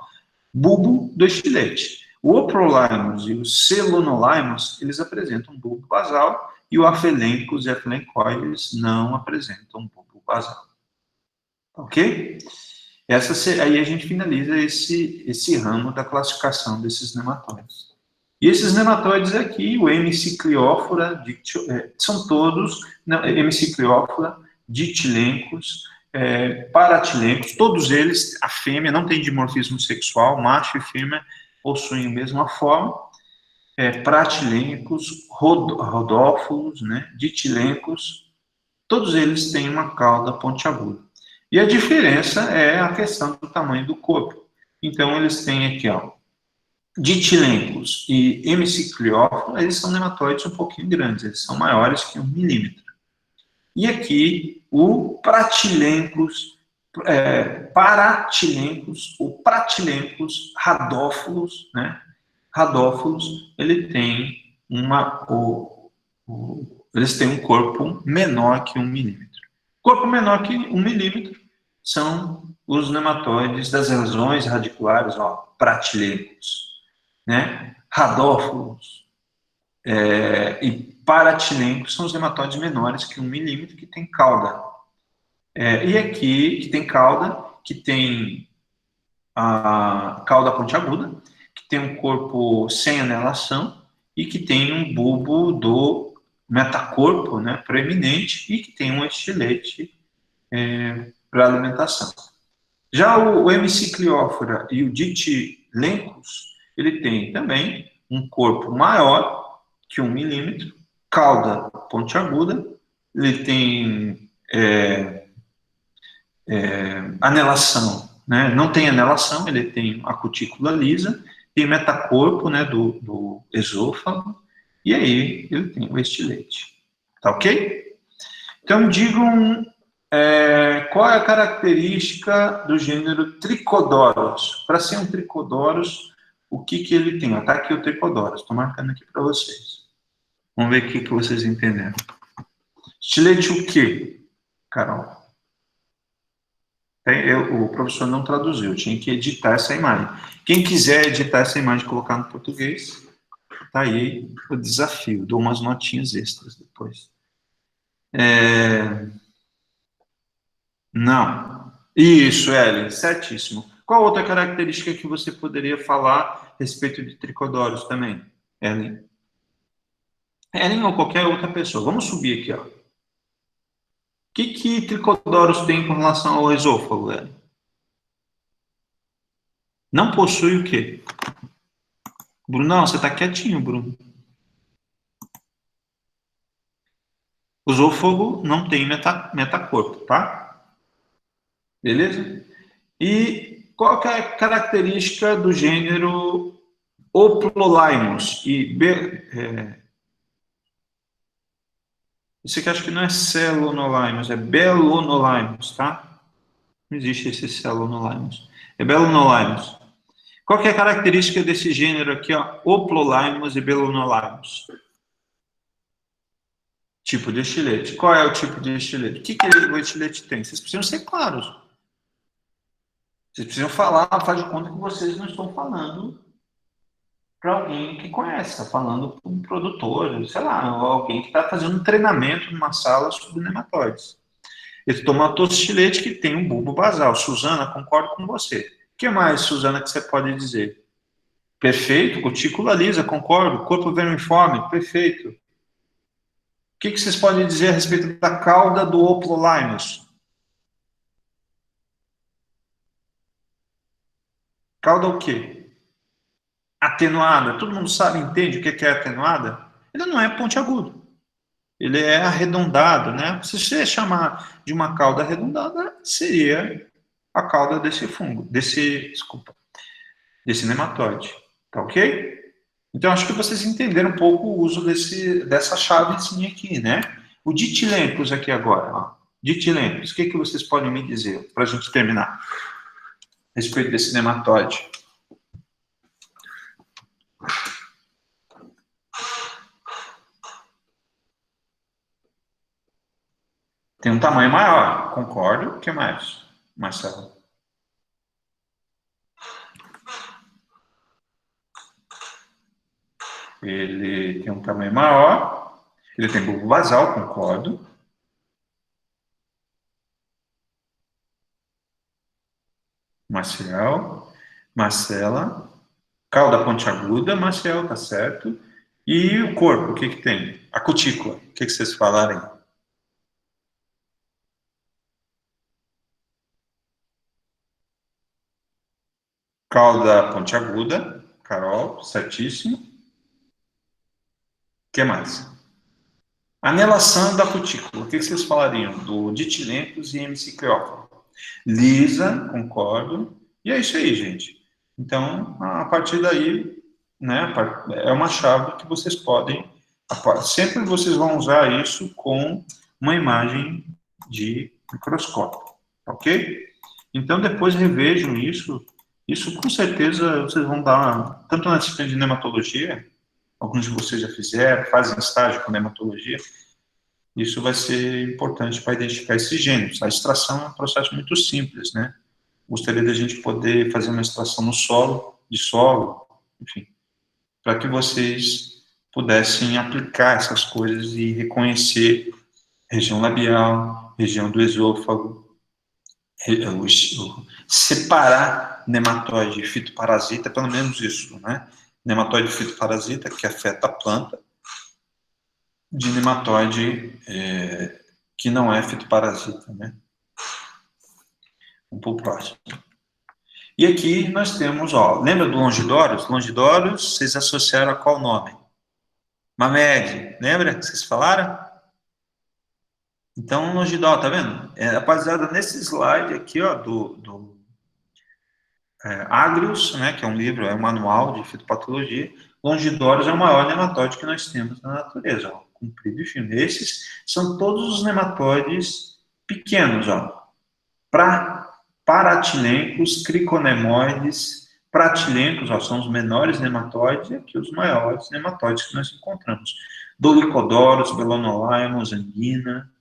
Bulbo do estilete. O Oplolaimos e o Celonolaimos, eles apresentam um bulbo basal, e o Aphelenchus e Aphelencoides não apresentam um bulbo basal. Ok? Aí a gente finaliza esse ramo da classificação desses nematóides. E esses nematóides aqui, o Hemicicliófora, são todos, Hemicicliófora, ditilencos, paratilencos, todos eles, a fêmea não tem dimorfismo sexual, macho e fêmea possuem a mesma forma, pratilencos, rodófilos, né, ditilencos, todos eles têm uma cauda pontiaguda. E a diferença é a questão do tamanho do corpo. Então, eles têm aqui, ó, ditilencos e hemicicliófora, eles são nematóides um pouquinho grandes, eles são maiores que 1 milímetro. E aqui, o pratilencos, paratilencos, ou pratilencos radófilos, né? Radófilos, ele tem eles têm um corpo menor que 1 milímetro. Corpo menor que 1 milímetro são os nematóides das lesões radiculares, ó, pratilencos, né? Radófilos e paratilencos são os nematóides menores que 1 milímetro, que tem cauda. E aqui, que tem cauda, que tem a cauda pontiaguda, que tem um corpo sem anelação e que tem um bulbo do metacorpo, né, proeminente, e que tem um estilete para alimentação. Já o hemicicliófora e o ditilencus, ele tem também um corpo maior que 1 milímetro, cauda pontiaguda, ele tem anelação, né? Não tem anelação, ele tem a cutícula lisa, tem metacorpo, né, do esôfago, e aí ele tem o estilete. Tá ok? Então, digam qual é a característica do gênero Tricodoros. Para ser um Tricodoros, o que ele tem? Está aqui o Tricodoros, estou marcando aqui para vocês. Vamos ver o que vocês entenderam. Estilete o quê, Carol? O professor não traduziu, eu tinha que editar essa imagem. Quem quiser editar essa imagem e colocar no português, tá aí o desafio. Dou umas notinhas extras depois. Não. Isso, Ellen, certíssimo. Qual outra característica que você poderia falar a respeito de Tricodoros também, Ellen? Ellen ou qualquer outra pessoa. Vamos subir aqui, ó. O que Tricodoros tem com relação ao esôfago, Ellen? Não possui o quê? Brunão, você está quietinho, Bruno. O esôfago não tem metacorpo, tá? Beleza? E qual que é a característica do gênero Oplolaimos? Isso aqui acho que não é Celonolaimos, é Belonolaimos, tá? Não existe esse Celonolaimos. É Belonolaimos. Qual que é a característica desse gênero aqui, ó? Oplolaimos e Belonolaimos? Tipo de estilete. Qual é o tipo de estilete? O que o estilete tem? Vocês precisam ser claros. Vocês precisam falar, faz de conta que vocês não estão falando para alguém que conhece, está falando para um produtor, sei lá, alguém que está fazendo um treinamento numa sala sobre nematóides. Estilete que tem um bulbo basal. Suzana, concordo com você. O que mais, Suzana, que você pode dizer? Perfeito, cutícula lisa, concordo. Corpo vermiforme, perfeito. O que vocês podem dizer a respeito da cauda do Oplolaimos? Cauda o quê? Atenuada. Todo mundo sabe, entende o que é atenuada? Ele não é pontiagudo. Ele é arredondado, né? Se você chamar de uma cauda arredondada, seria a cauda desse fungo, desse nematóide. Tá ok? Então, acho que vocês entenderam um pouco o uso dessa chavezinha aqui, né? O ditilencos aqui agora, ó. Ditilencos, o que vocês podem me dizer para a gente terminar a respeito desse nematóide? Tem um tamanho maior, concordo. O que mais, Marcelo? Ele tem um tamanho maior, ele tem bulbo basal, concordo. Maciel, Marcela, cauda pontiaguda, Maciel, tá certo. E o corpo, o que que tem? A cutícula, o que que vocês falarem? Cauda pontiaguda, Carol, certíssimo. O que mais? Anelação da cutícula, o que que vocês falariam? Do ditilencos e hemicicleóforo. Lisa, concordo. E é isso aí, gente. Então, a partir daí, né, é uma chave que vocês podem, sempre vocês vão usar isso com uma imagem de microscópio, ok? Então, depois revejam isso com certeza vocês vão dar, tanto na disciplina de nematologia, alguns de vocês já fizeram, fazem estágio com nematologia, isso vai ser importante para identificar esses gêneros. A extração é um processo muito simples, né? Gostaria da gente poder fazer uma extração no solo, de solo, enfim, para que vocês pudessem aplicar essas coisas e reconhecer região labial, região do esôfago, separar nematóide e fitoparasita, pelo menos isso, né? Nematóide e fitoparasita, que afeta a planta, de nematóide que não é fitoparasita, né? Vamos para o próximo. E aqui nós temos, ó, lembra do Longidoros? Longidoros, vocês associaram a qual nome? Mamed, lembra que vocês falaram? Então, Longidol, tá vendo? Rapaziada, nesse slide aqui, ó, do Agrios, né, que é um livro, é um manual de fitopatologia, Longidoros é o maior nematóide que nós temos na natureza, ó, comprido e fino. Esses são todos os nematóides pequenos, ó, paratilencos, criconemoides, pratilencos, ó, são os menores nematóides, e aqui os maiores nematóides que nós encontramos. Dolicodoros, Belonolaimos, Anguina.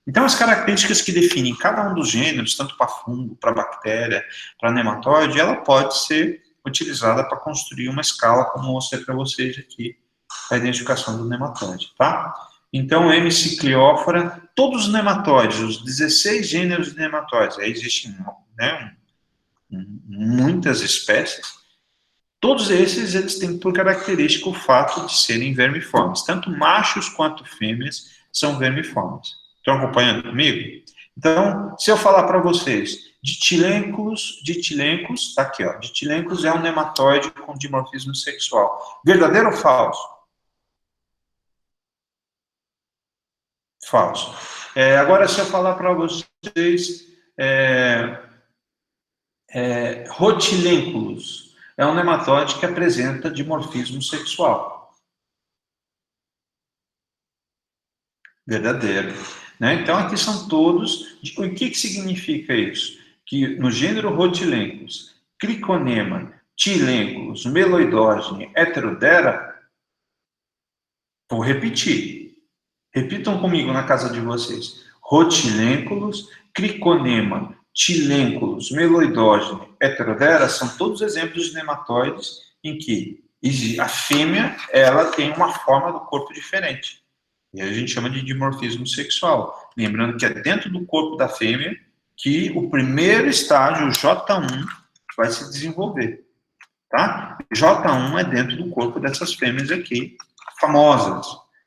Então, as características que definem cada um dos gêneros, tanto para fungo, para bactéria, para nematóide, ela pode ser utilizada para construir uma escala, como eu mostrei para vocês aqui, a identificação do nematóide, tá? Então, hemicicliófora, todos os nematóides, os 16 gêneros de nematóides, aí existem, né, muitas espécies, todos esses, eles têm por característica o fato de serem vermiformes. Tanto machos quanto fêmeas são vermiformes. Estão acompanhando comigo? Então, se eu falar para vocês, ditilencos, tá aqui, ó, ditilencos é um nematóide com dimorfismo sexual. Verdadeiro ou falso? Falso. Agora, se eu falar para vocês, rotilênculos, é um nematóide que apresenta dimorfismo sexual. Verdadeiro. Né? Então, aqui são todos. O que significa isso? Que no gênero rotilêncos, criconema, tilênculos, meloidógene, heterodera, vou repetir. Repitam comigo na casa de vocês. Rotilênculos, criconema, tilênculos, meloidógene, heterodera, são todos exemplos de nematóides em que a fêmea ela tem uma forma do corpo diferente. E a gente chama de dimorfismo sexual. Lembrando que é dentro do corpo da fêmea que o primeiro estágio, o J1, vai se desenvolver. Tá? J1 é dentro do corpo dessas fêmeas aqui, famosas,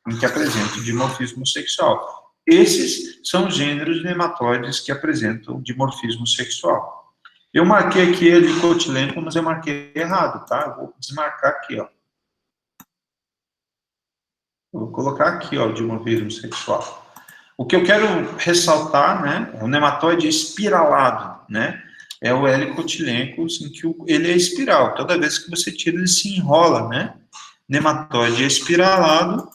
em que apresentam dimorfismo sexual. Esses são os gêneros de nematóides que apresentam dimorfismo sexual. Eu marquei aqui helicotilênco, mas eu marquei errado, tá? Eu vou desmarcar aqui, ó. Eu vou colocar aqui, ó, o dimorfismo sexual. O que eu quero ressaltar, né, é o nematóide espiralado, né? É o helicotilencos, em que ele é espiral. Toda vez que você tira, ele se enrola, né? Nematóide espiralado.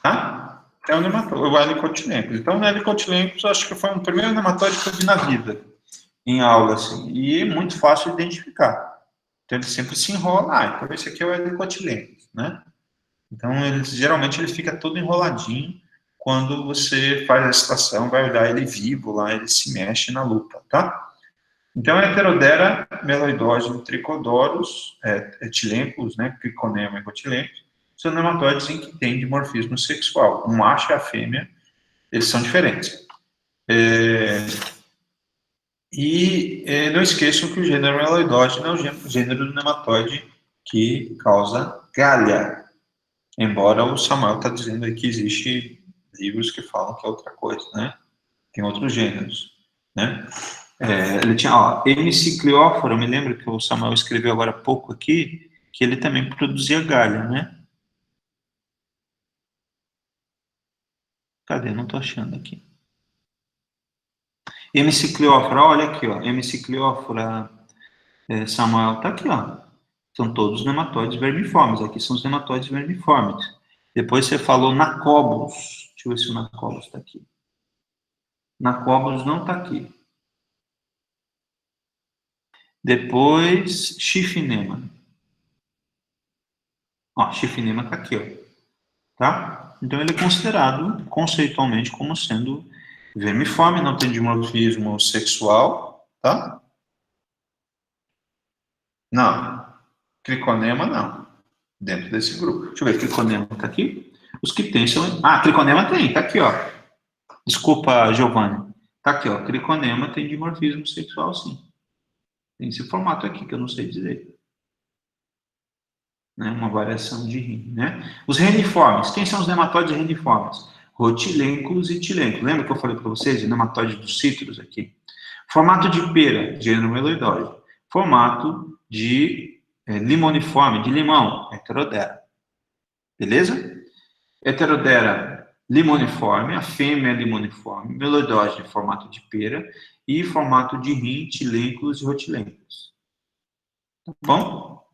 Tá? É o nematóide, o helicotilencos. Então, o helicotilencos, acho que foi o primeiro nematóide que eu vi na vida, em aula, assim. E é muito fácil de identificar. Então, ele sempre se enrola. Então esse aqui é o helicotilencos, né? Então, geralmente ele fica todo enroladinho. Quando você faz a extração, vai olhar ele vivo lá, ele se mexe na lupa, tá? Então, Heterodera, Meloidógeno, Tricodoros, etilencos, né, Criconema e Rotilencos, são nematóides em que tem dimorfismo sexual. O macho e a fêmea, eles são diferentes. Não esqueçam que o gênero Meloidógeno é o gênero do nematóide que causa galha. Embora o Samuel está dizendo aí que existe livros que falam que é outra coisa, né? Tem outros gêneros, né? Ele tinha, ó, Hemicicliófora, eu me lembro que o Samuel escreveu agora há pouco aqui, que ele também produzia galha, né? Cadê? Não estou achando aqui. Hemicicliófora, olha aqui, ó. Hemicicliófora, Samuel, tá aqui, ó. São todos nematóides vermiformes. Aqui são os nematóides vermiformes. Depois você falou Nacobus. Deixa eu ver se o Nacobus está aqui. Nacobus não está aqui. Depois, Chifnema. Ó, Chifnema está aqui, ó. Tá? Então, ele é considerado conceitualmente como sendo vermiforme, não tem dimorfismo sexual, tá? Não. Criconema, não. Dentro desse grupo. Deixa eu ver, Criconema está aqui. Os que tem são... Ah, Criconema tem, tá aqui, ó. Desculpa, Giovanni. Tá aqui, ó. Criconema tem dimorfismo sexual, sim. Tem esse formato aqui que eu não sei dizer. Né? Uma variação de rim, né? Os reniformes. Quem são os nematóides reniformes? Rotilênculos e tilênculos. Lembra que eu falei para vocês de nematóide dos cítrus aqui? Formato de pera, gênero meloidóide. Formato de limoniforme, de limão, Heterodera. Beleza? Heterodera limoniforme, a fêmea é limoniforme, meloidóide, formato de pera, e formato de rim, tilênculos e rotilênculos. Tá bom?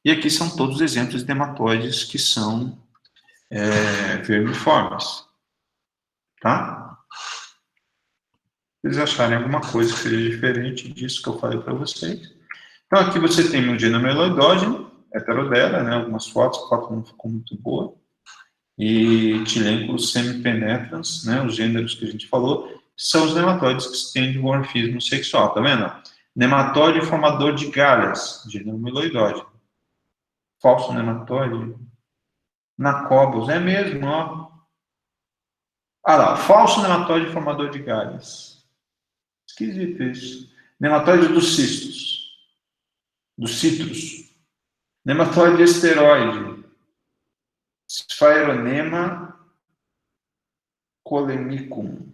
E aqui são todos os exemplos de nematóides que são vermiformes. Tá? Se vocês acharem alguma coisa que seja diferente disso que eu falei para vocês. Então, aqui você tem o gênero meloidógeno, Heterodera, né? Algumas fotos, a foto não ficou muito boa. E tilênculos semipenetrans, né? Os gêneros que a gente falou, são os nematóides que têm dimorfismo sexual, tá vendo? Nematóide formador de galhas, gênero meloidógeno. Falso nematóide. Nacobus, é mesmo, ó. Ah lá, falso nematóide formador de galhas. Esquisito isso. Nematóide dos cistos. Dos citros. Nematóide esteroide. Sphaeronema colemicum.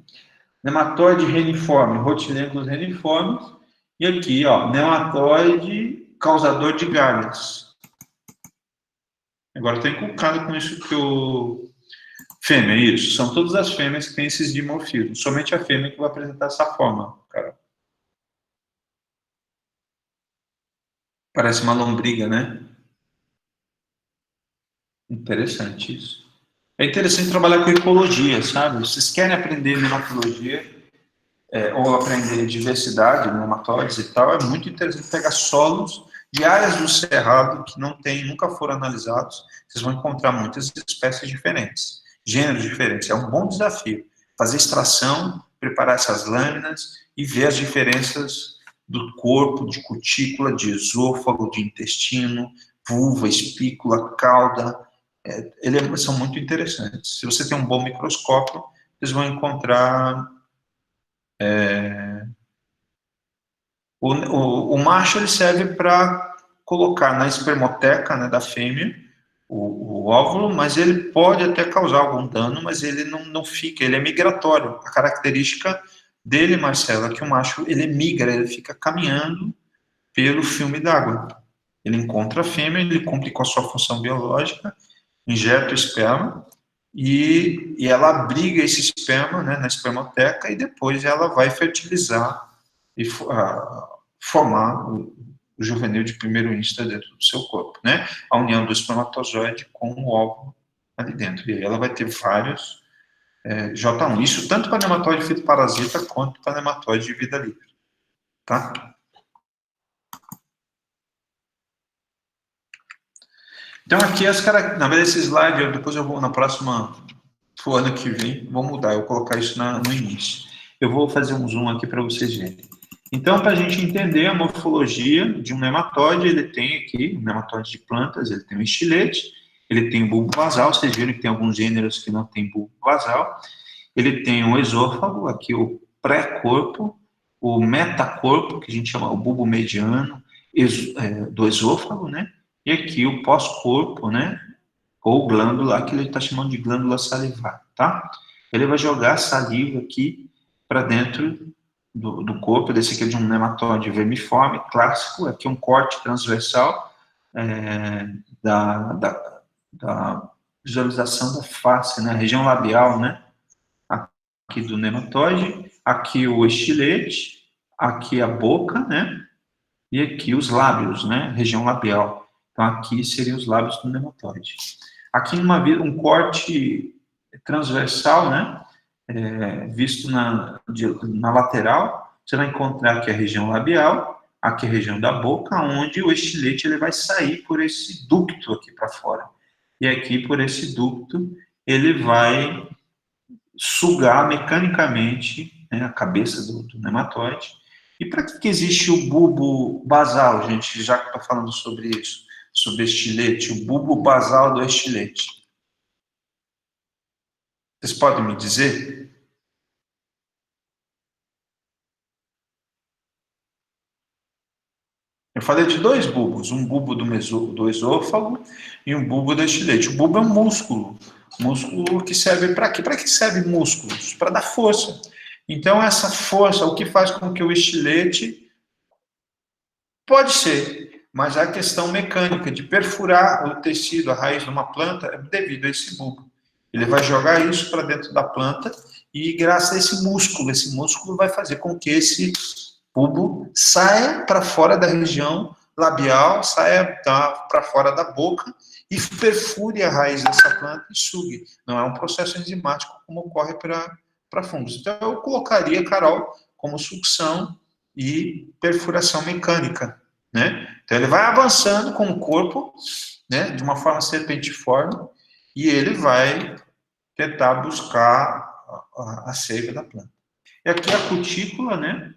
Nematóide reniforme, rotilênculos reniformes. E aqui, ó, nematóide causador de galhas. Agora estou encucado com isso que o... Fêmea, isso. São todas as fêmeas que têm esses dimorfismos. Somente a fêmea que vai apresentar essa forma, cara. Parece uma lombriga, né? Interessante isso. É interessante trabalhar com ecologia, sabe? Vocês querem aprender nematologia, ou aprender diversidade, nematóides e tal, é muito interessante pegar solos de áreas do cerrado que não tem, nunca foram analisados. Vocês vão encontrar muitas espécies diferentes, gêneros diferentes. É um bom desafio fazer extração, preparar essas lâminas e ver as diferenças do corpo, de cutícula, de esôfago, de intestino, vulva, espícula, cauda. Eles são muito interessantes. Se você tem um bom microscópio, vocês vão encontrar... O macho ele serve para colocar na espermoteca, né, da fêmea o óvulo, mas ele pode até causar algum dano, mas ele não fica, ele é migratório. A característica dele, Marcelo, é que o macho ele migra, ele fica caminhando pelo filme d'água. Ele encontra a fêmea, ele cumpre com a sua função biológica, injeta o esperma, e ela abriga esse esperma, né, na espermoteca, e depois ela vai fertilizar e formar o juvenil de primeiro insta dentro do seu corpo, né? A união do espermatozoide com o óvulo ali dentro. E aí ela vai ter vários J1. Isso tanto para nematóide fitoparasita quanto para nematóide de vida livre. Tá? Então aqui as características... Na verdade, esse slide, depois eu vou, na próxima... O ano que vem, vou mudar, eu vou colocar isso no início. Eu vou fazer um zoom aqui para vocês verem. Então, para a gente entender a morfologia de um nematóide, ele tem aqui, um nematóide de plantas, ele tem um estilete, ele tem o bulbo basal, vocês viram que tem alguns gêneros que não tem bulbo basal, ele tem o esôfago, aqui o pré-corpo, o metacorpo, que a gente chama o bulbo mediano do esôfago, né? E aqui o pós-corpo, né? Ou glândula, que ele está chamando de glândula salivar, tá? Ele vai jogar saliva aqui para dentro do corpo, desse aqui é de um nematóide vermiforme, clássico, aqui um corte transversal da visualização da face, né? Região labial, né? Aqui do nematóide, aqui o estilete, aqui a boca, né? E aqui os lábios, né? Região labial. Então, aqui seriam os lábios do nematóide. Aqui, um corte transversal, né? Visto na lateral, você vai encontrar aqui a região labial, aqui a região da boca, onde o estilete ele vai sair por esse ducto aqui para fora. E aqui, por esse ducto, ele vai sugar mecanicamente, né, a cabeça do nematóide. E para que existe o bulbo basal, gente, já que está falando sobre isso, sobre estilete, o bulbo basal do estilete? Vocês podem me dizer? Eu falei de dois bulbos, um bulbo do esôfago e um bulbo do estilete. O bulbo é um músculo que serve para quê? Para que serve músculos? Para dar força. Então, essa força, o que faz com que o estilete, pode ser, mas a questão mecânica de perfurar o tecido, a raiz de uma planta, é devido a esse bulbo. Ele vai jogar isso para dentro da planta e, graças a esse músculo vai fazer com que esse bulbo saia para fora da região labial, saia para fora da boca e perfure a raiz dessa planta e sugue. Não é um processo enzimático como ocorre para fungos. Então, eu colocaria, Carol, como sucção e perfuração mecânica, né? Então, ele vai avançando com o corpo, né, de uma forma serpentiforme, e ele vai tentar buscar a seiva da planta. E aqui a cutícula, né?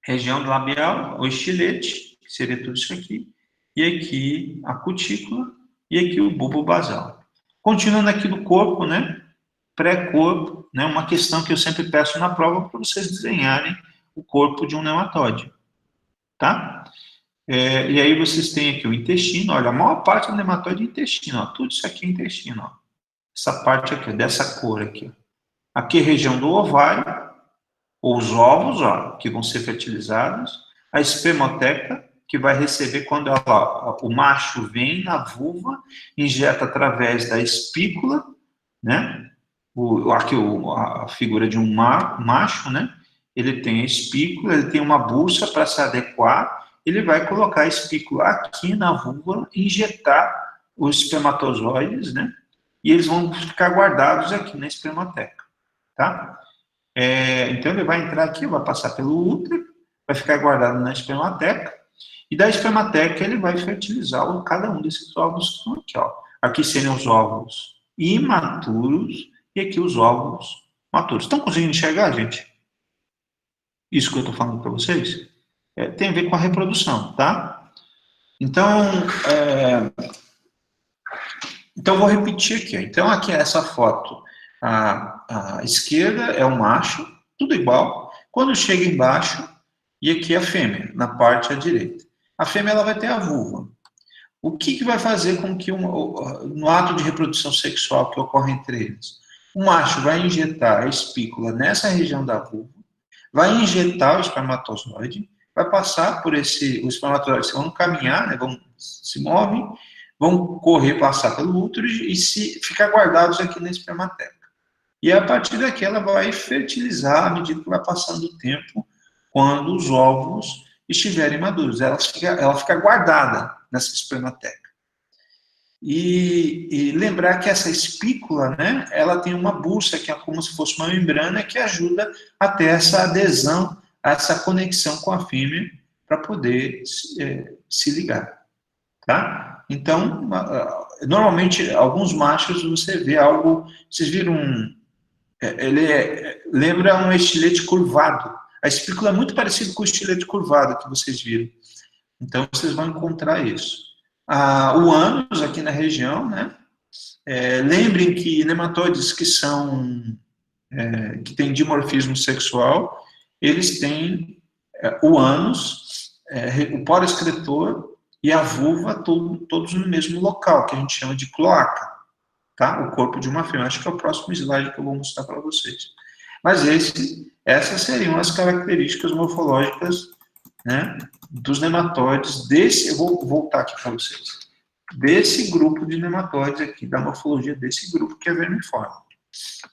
Região labial, o estilete, que seria tudo isso aqui, e aqui a cutícula, e aqui o bulbo basal. Continuando aqui do corpo, né? Pré-corpo, né? Uma questão que eu sempre peço na prova para vocês desenharem o corpo de um nematóide, tá? E aí vocês têm aqui o intestino, olha, a maior parte do nematóide é intestino, ó, tudo isso aqui é intestino, ó. Essa parte aqui, dessa cor aqui. Aqui é a região do ovário, ou os ovos, ó, que vão ser fertilizados, a espermoteca, que vai receber quando o macho vem na vulva, injeta através da espícula, né? Aqui a figura de um macho, né? Ele tem a espícula, ele tem uma bolsa para se adequar, ele vai colocar a espícula aqui na vulva, injetar os espermatozoides, né? E eles vão ficar guardados aqui na espermoteca, tá? Então, ele vai entrar aqui, vai passar pelo útero, vai ficar guardado na espermateca, e da espermateca ele vai fertilizar cada um desses ovos que estão aqui, ó. Aqui seriam os ovos imaturos, e aqui os ovos maturos. Estão conseguindo enxergar, gente? Isso que eu estou falando para vocês? Tem a ver com a reprodução, tá? Então, eu vou repetir aqui. Então, aqui essa foto, a esquerda é o macho, tudo igual. Quando chega embaixo, e aqui a fêmea, na parte à direita. A fêmea ela vai ter a vulva. O que vai fazer com que, no ato de reprodução sexual que ocorre entre eles, o macho vai injetar a espícula nessa região da vulva, vai injetar o espermatozoide, vai passar por os espermatozoides vão caminhar, né, se movem, vão correr, passar pelo útero e ficar guardados aqui na espermateca. E a partir daqui ela vai fertilizar à medida que vai passando o tempo, quando os óvulos estiverem maduros. Ela fica guardada nessa espermateca. E lembrar que essa espícula, né, ela tem uma bolsa, que é como se fosse uma membrana, que ajuda a ter essa adesão, essa conexão com a fêmea, para poder se ligar. Tá? Então, normalmente, alguns machos, você vê algo, vocês viram, lembra um estilete curvado. A espícula é muito parecida com o estilete curvado que vocês viram. Então, vocês vão encontrar isso. O ânus aqui na região, né? Lembrem que nematóides que têm dimorfismo sexual, eles têm o ânus, o poro excretor e a vulva todos no mesmo local, que a gente chama de cloaca, tá? O corpo de uma fêmea. Acho que é o próximo slide que eu vou mostrar para vocês. Mas essas seriam as características morfológicas, né, dos nematóides eu vou voltar aqui para vocês, desse grupo de nematóides aqui, da morfologia desse grupo que é vermiforme,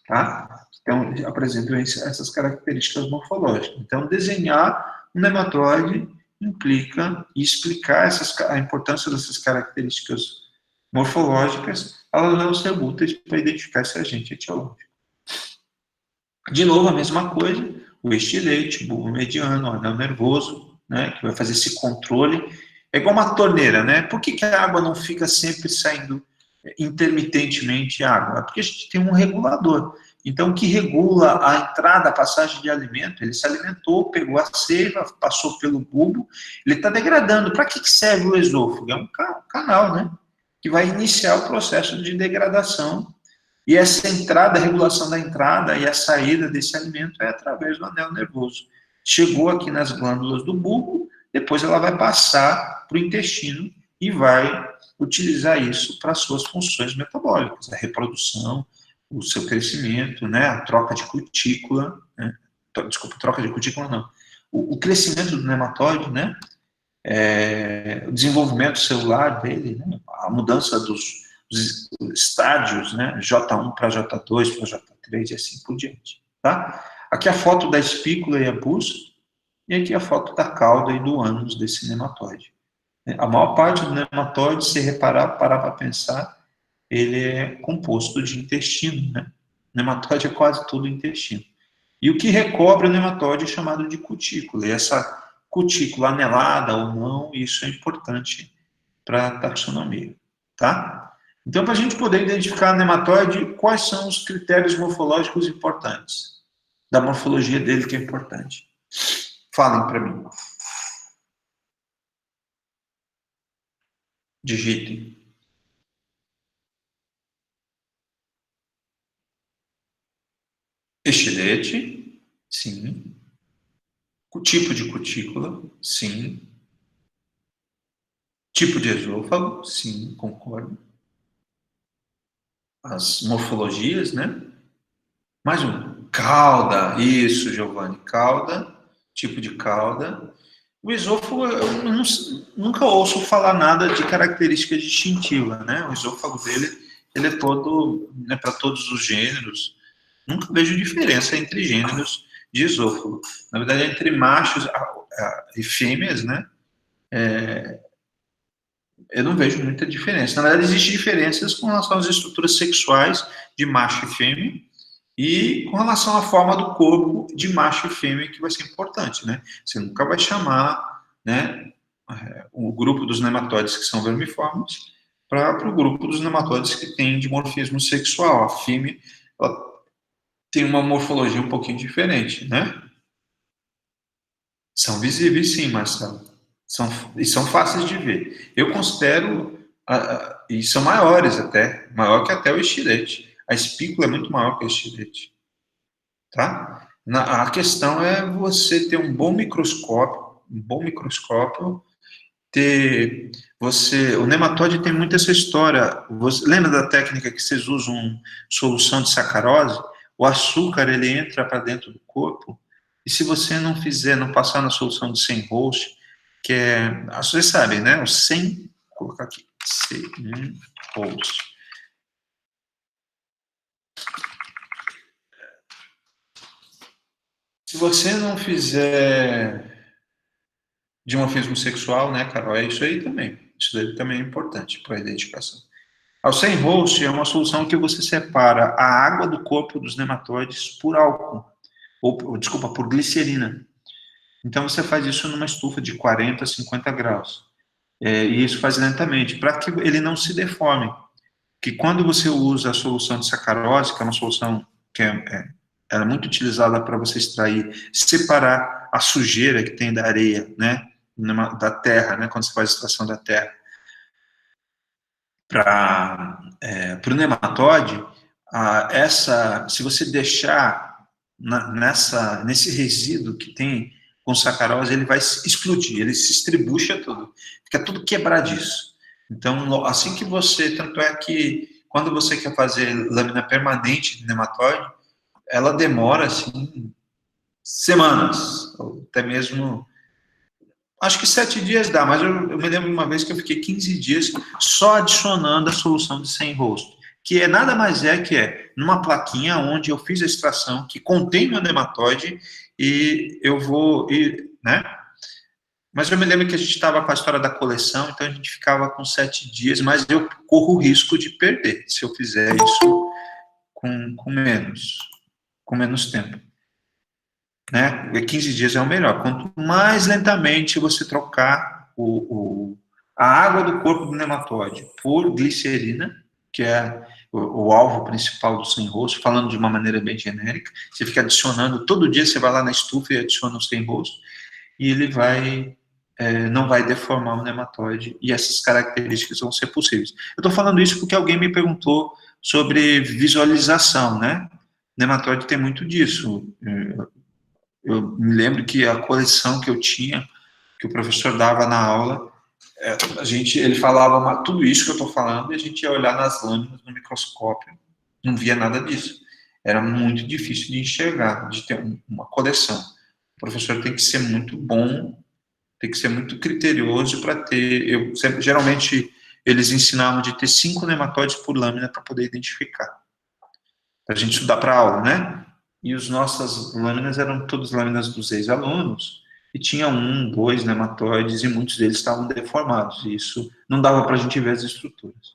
tá? Então, apresentam essas características morfológicas. Então, desenhar um nematóide implica explicar a importância dessas características morfológicas, elas vão ser úteis para identificar esse agente etiológico. De novo, a mesma coisa, o estilete, o bulbo mediano, o anel nervoso, né, que vai fazer esse controle. É igual uma torneira, né? Por que a água não fica sempre saindo intermitentemente água? É porque a gente tem um regulador. Então, o que regula a entrada, a passagem de alimento, ele se alimentou, pegou a seiva, passou pelo bulbo, ele está degradando. Para que serve o esôfago? É um canal, né? Que vai iniciar o processo de degradação. E essa entrada, a regulação da entrada e a saída desse alimento é através do anel nervoso. Chegou aqui nas glândulas do bulbo, depois ela vai passar para o intestino e vai utilizar isso para suas funções metabólicas, a reprodução, o seu crescimento, né, a troca de cutícula, né, desculpa, troca de cutícula não, o crescimento do nematóide, né, o desenvolvimento celular dele, né, a mudança dos estádios, né, J1 para J2, para J3 e assim por diante, tá? Aqui a foto da espícula e a pus, e aqui a foto da cauda e do ânus desse nematóide. A maior parte do nematóide, se parar para pensar, ele é composto de intestino, né? O nematóide é quase tudo intestino. E o que recobre o nematóide é chamado de cutícula. E essa cutícula anelada ou não, isso é importante para a taxonomia, tá? Então, para a gente poder identificar nematóide, quais são os critérios morfológicos importantes? Da morfologia dele que é importante. Falem para mim. Digitem. Estilete, sim. O tipo de cutícula, sim. Tipo de esôfago, sim, concordo. As morfologias, né? Mais um. Cauda, isso, Giovanni. Cauda, tipo de cauda. O esôfago, eu nunca ouço falar nada de característica distintiva, né? O esôfago dele, ele é todo, né, para todos os gêneros. Nunca vejo diferença entre gêneros de esôfago. Na verdade, entre machos e fêmeas, né? Eu não vejo muita diferença. Na verdade, existem diferenças com relação às estruturas sexuais de macho e fêmea e com relação à forma do corpo de macho e fêmea, que vai ser importante, né? Você nunca vai chamar, né, o grupo dos nematóides que são vermiformes para o grupo dos nematóides que tem dimorfismo sexual. A fêmea, ela tem uma morfologia um pouquinho diferente, né? São visíveis, sim, Marcelo. E são fáceis de ver. Eu considero, e são maiores até, maior que até o estilete. A espícula é muito maior que o estilete. Tá? A questão é você ter um bom microscópio, o nematóide tem muito essa história. Lembra da técnica que vocês usam solução de sacarose? O açúcar, ele entra para dentro do corpo, e se você não passar na solução de 100 Roche, que é, vocês sabem, né? O 100, vou colocar aqui, 100 Roche. Se você não fizer dimorfismo sexual, né, Carol? É isso aí também. Isso daí também é importante para a identificação. O 100 Roche é uma solução que você separa a água do corpo dos nematóides por álcool, desculpa, por glicerina. Então, você faz isso numa estufa de 40 a 50 graus. E isso faz lentamente, para que ele não se deforme. Que quando você usa a solução de sacarose, que é uma solução que ela é muito utilizada para você extrair, separar a sujeira que tem da areia, né? Da terra, né? Quando você faz a extração da terra. Para o nematóide, se você deixar nesse resíduo que tem com sacarose, ele vai explodir, ele se estribucha tudo, fica tudo quebradiço. Então, assim que você, tanto é que quando você quer fazer lâmina permanente de nematóide, ela demora, assim, semanas, ou até mesmo, acho que 7 dias dá, mas eu me lembro uma vez que eu fiquei 15 dias só adicionando a solução de sem rosto, que nada mais que numa plaquinha onde eu fiz a extração que contém meu nematóide e eu vou, né? Mas eu me lembro que a gente estava com a história da coleção, então a gente ficava com 7 dias, mas eu corro o risco de perder se eu fizer isso com menos tempo. Né? 15 dias é o melhor. Quanto mais lentamente você trocar a água do corpo do nematóide por glicerina, que é o alvo principal do sem rosto, falando de uma maneira bem genérica, você fica adicionando, todo dia você vai lá na estufa e adiciona o sem rosto, e ele não vai deformar o nematóide, e essas características vão ser possíveis. Eu estou falando isso porque alguém me perguntou sobre visualização, né? Nematóide tem muito disso. Eu me lembro que a coleção que eu tinha, que o professor dava na aula, ele falava tudo isso que eu estou falando, e a gente ia olhar nas lâminas no microscópio, não via nada disso. Era muito difícil de enxergar, de ter uma coleção. O professor tem que ser muito bom, tem que ser muito criterioso para ter. Geralmente, eles ensinavam de ter 5 nematóides por lâmina para poder identificar. Para a gente estudar para a aula, né? E as nossas lâminas eram todas lâminas dos ex-alunos, e tinha 1, 2 nematóides, e muitos deles estavam deformados, e isso não dava para a gente ver as estruturas.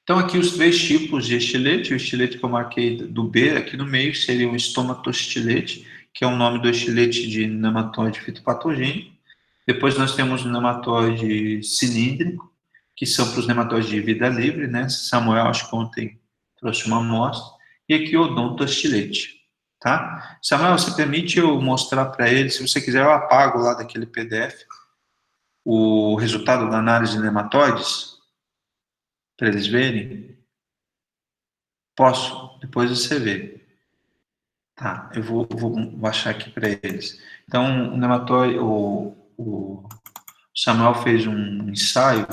Então, aqui os 3 tipos de estilete. O estilete que eu marquei do B, aqui no meio, seria o estomatostilete, que é o nome do estilete de nematóide fitopatogênico. Depois nós temos o nematóide cilíndrico, que são para os nematóides de vida livre, né? Samuel, acho que ontem trouxe uma amostra. E aqui o odontostilete, tá? Samuel, você permite eu mostrar para ele? Se você quiser, eu apago lá daquele PDF o resultado da análise de nematóides, para eles verem. Posso? Depois você vê. Tá, eu vou baixar aqui para eles. Então, o nematóide, o Samuel fez um ensaio,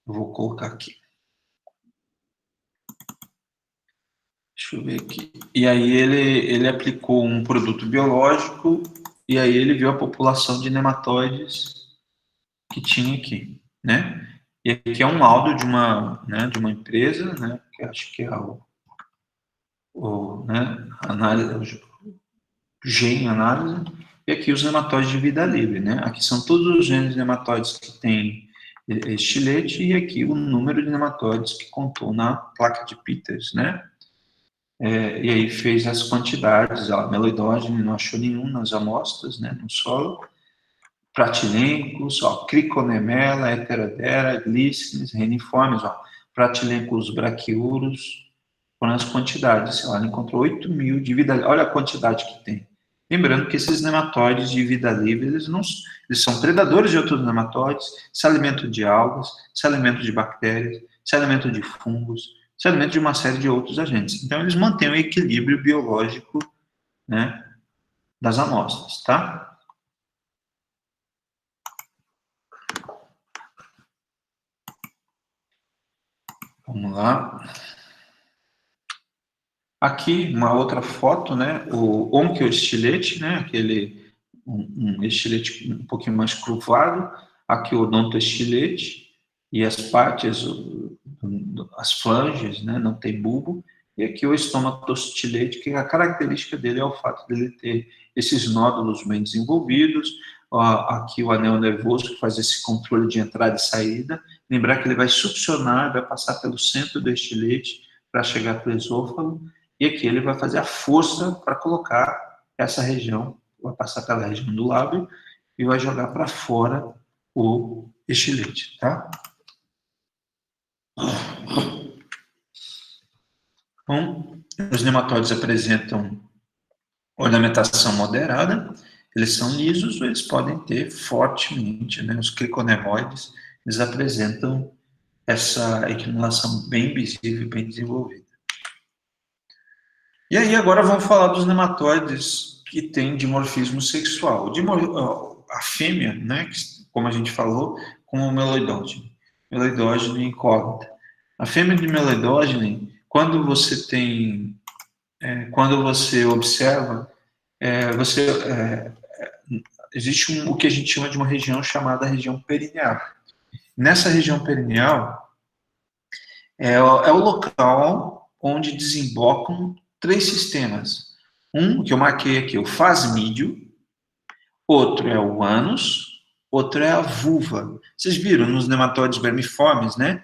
eu vou colocar aqui. Deixa eu ver aqui. E aí ele aplicou um produto biológico, e aí ele viu a população de nematóides que tinha aqui, né? E aqui é um laudo de uma empresa, né? Que acho que é né, análise, gene análise, e aqui os nematóides de vida livre, né? Aqui são todos os genes de nematóides que tem estilete, e aqui o número de nematóides que contou na placa de Peters, né? E aí fez as quantidades, meloidógeno não achou nenhum nas amostras, né, no solo, pratilencos, criconemela, heterodera, glícenes, reniformes, pratilencos braquiuros, foram as quantidades, ela encontrou 8.000 de vida, olha a quantidade que tem. Lembrando que esses nematóides de vida livre, eles são predadores de outros nematóides, se alimentam de algas, se alimentam de bactérias, se alimentam de fungos, se alimentam de uma série de outros agentes. Então, eles mantêm o equilíbrio biológico, né, das amostras, tá? Vamos lá. Aqui, uma outra foto, né, o onquioestilete, né, aquele um estilete um pouquinho mais curvado, aqui o odontoestilete, e as partes, as flanges, né, não tem bulbo, e aqui o estomatostilete, que a característica dele é o fato dele ter esses nódulos bem desenvolvidos, aqui o anel nervoso que faz esse controle de entrada e saída, lembrar que ele vai succionar, vai passar pelo centro do estilete para chegar para o esôfago, e aqui ele vai fazer a força para colocar essa região, vai passar pela região do lábio e vai jogar para fora o estilete, tá? Então, os nematóides apresentam ornamentação moderada, eles são lisos ou eles podem ter fortemente, né, os criconemoides, eles apresentam essa equinulação bem visível, bem desenvolvida. E aí agora vamos falar dos nematóides que têm dimorfismo sexual. A fêmea, né, como a gente falou, com o meloidógene. Meloidógene incógnita. A fêmea de meloidógene, quando você observa, existe o que a gente chama de uma região chamada região perineal. Nessa região perineal é o local onde desembocam 3 sistemas. Um, que eu marquei aqui, o fasmídio, outro é o ânus, outro é a vulva. Vocês viram nos nematóides vermiformes, né?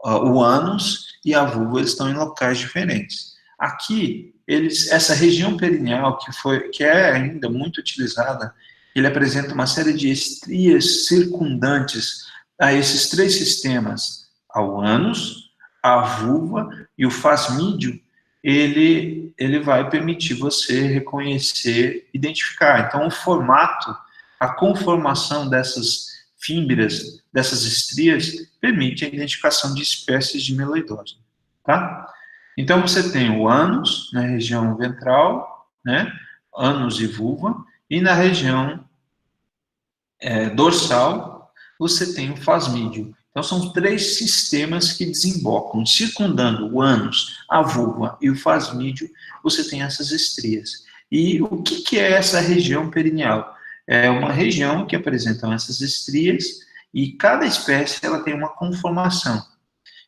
O ânus e a vulva eles estão em locais diferentes. Aqui, essa região perineal, que é ainda muito utilizada, ele apresenta uma série de estrias circundantes a esses 3 sistemas, ao ânus, a vulva e o fasmídio, ele vai permitir você reconhecer, identificar. Então, o formato, a conformação dessas fímbrias, dessas estrias, permite a identificação de espécies de meloidose, tá? Então, você tem o ânus, na região ventral, né? Ânus e vulva, e na região dorsal, você tem o fasmídio. Então, são 3 sistemas que desembocam, circundando o ânus, a vulva e o fasmídio, você tem essas estrias. E o que é essa região perineal? É uma região que apresenta essas estrias e cada espécie ela tem uma conformação.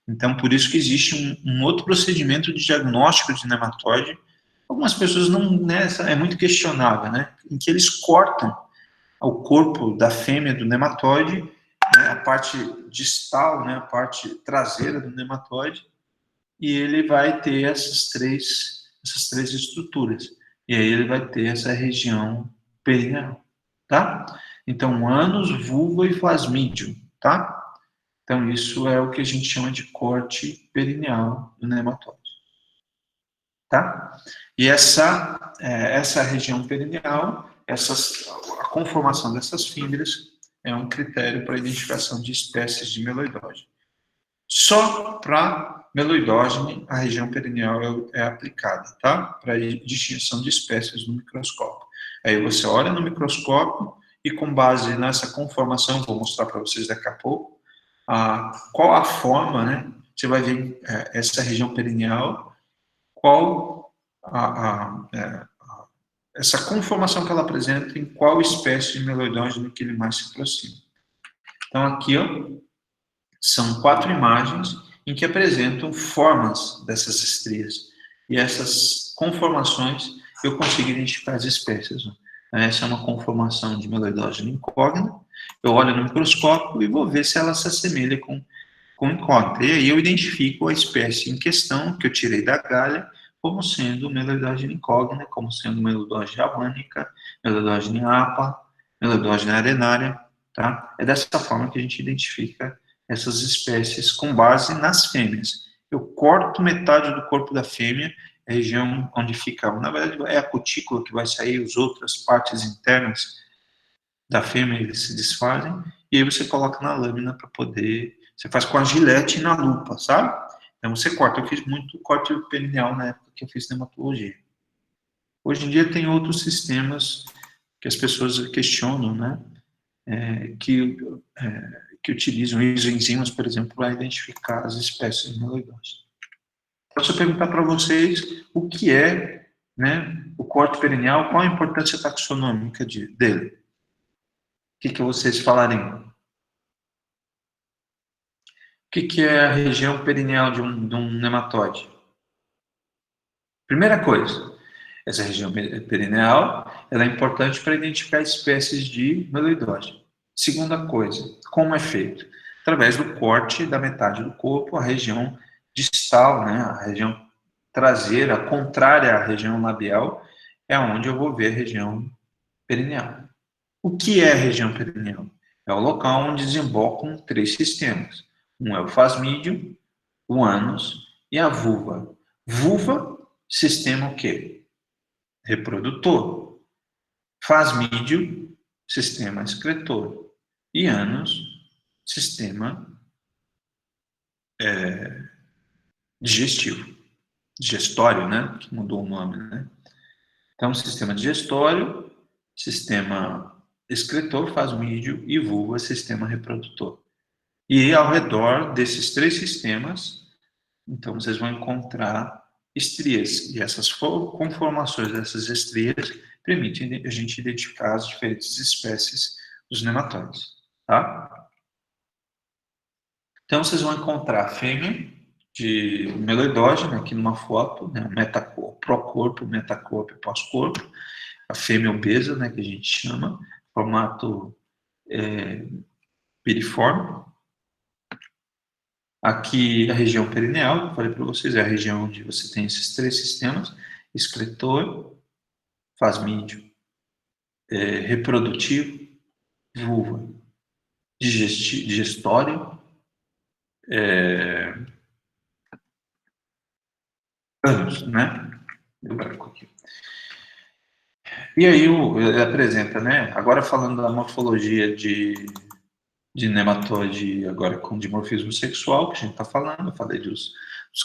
Então, por isso que existe um outro procedimento de diagnóstico de nematóide. Algumas pessoas não, né, é muito questionável, né, em que eles cortam o corpo da fêmea do nematóide, né, a parte distal, né, a parte traseira do nematóide, e ele vai ter essas três estruturas. E aí ele vai ter essa região perineal, tá? Então, ânus, vulva e fasmídio, tá? Então, isso é o que a gente chama de corte perineal do nematóide, tá? E essa região perineal, a conformação dessas fímbrias é um critério para a identificação de espécies de meloidógene. Só para meloidógene a região perineal é aplicada, tá? Para distinção de espécies no microscópio. Aí você olha no microscópio e com base nessa conformação, vou mostrar para vocês daqui a pouco, qual a forma, né? Você vai ver essa região perineal, qual essa conformação que ela apresenta, em qual espécie de meloidógene que ele mais se aproxima. Então, aqui, ó, são 4 imagens em que apresentam formas dessas estrias. E essas conformações, eu consigo identificar as espécies. Essa é uma conformação de meloidógene incógnita. Eu olho no microscópio e vou ver se ela se assemelha com incógnita. E aí eu identifico a espécie em questão, que eu tirei da galha, como sendo meloidógene incógnita, como sendo meloidógene havânica, meloidógene apa, meloidógene arenária, tá? É dessa forma que a gente identifica essas espécies com base nas fêmeas. Eu corto metade do corpo da fêmea, a região onde fica, na verdade é a cutícula que vai sair, as outras partes internas da fêmea eles se desfazem, e aí você coloca na lâmina para poder, você faz com a gilete e na lupa, sabe? Então você corta, eu fiz muito corte perineal na época que eu fiz dermatologia. Hoje em dia tem outros sistemas que as pessoas questionam, né? Que utilizam isoenzimas, por exemplo, para identificar as espécies meloidosas. Então, se eu perguntar para vocês o que é, né, o corte perineal, qual a importância taxonômica dele? O que vocês falariam? O que é a região perineal de um nematóide? Primeira coisa, essa região perineal ela é importante para identificar espécies de meloidógene. Segunda coisa, como é feito? Através do corte da metade do corpo, a região distal, né, a região traseira, contrária à região labial, é onde eu vou ver a região perineal. O que é a região perineal? É o local onde desembocam 3 sistemas. Um é o fasmídio, o ânus e a vulva. Vulva, sistema o quê? reprodutor. Plasmídio, sistema excretor. E ânus, sistema digestivo. Digestório, né? Que mudou o nome, né? Então, sistema digestório, sistema excretor, plasmídio e vulva, sistema reprodutor. E ao redor desses três sistemas, então vocês vão encontrar estrias. E essas conformações dessas estrias permitem a gente identificar as diferentes espécies dos nematóides. Tá? Então vocês vão encontrar a fêmea de meloidógena aqui numa foto, né, procorpo, metacorpo e pós-corpo, a fêmea obesa, né, que a gente chama, formato piriforme. Aqui a região perineal, que eu falei para vocês, é a região onde você tem esses três sistemas, excretor, plasmídio, reprodutivo, vulva, digestório, ânus, né? E aí ele apresenta, né? Agora falando da morfologia de nematóide, agora com dimorfismo sexual, que a gente está falando, eu falei dos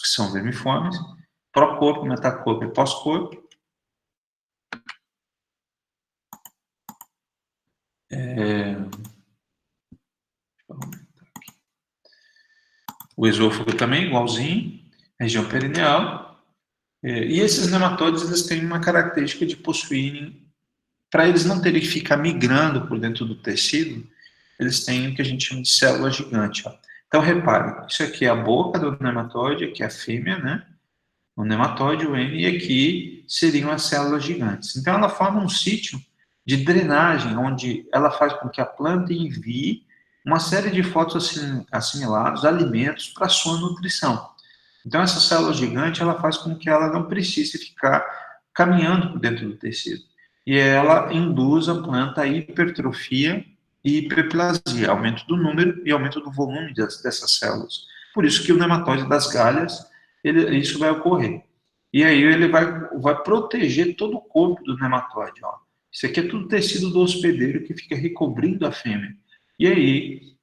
que são vermiformes, procorpo, metacorpo e pós-corpo. O esôfago também, igualzinho, região perineal. E esses nematóides, eles têm uma característica de possuírem, para eles não terem que ficar migrando por dentro do tecido, eles têm o que a gente chama de célula gigante. Ó. Então, reparem, isso aqui é a boca do nematóide, aqui é a fêmea, né? O nematóide, o N, e aqui seriam as células gigantes. Então, ela forma um sítio de drenagem, onde ela faz com que a planta envie uma série de fotoassimilados, alimentos, para a sua nutrição. Então, essa célula gigante, ela faz com que ela não precise ficar caminhando por dentro do tecido. E ela induz a planta a hipertrofia e hiperplasia, aumento do número e aumento do volume dessas células. Por isso que o nematóide das galhas, isso vai ocorrer. E aí ele vai proteger todo o corpo do nematóide. Ó. Isso aqui é tudo tecido do hospedeiro que fica recobrindo a fêmea. E aí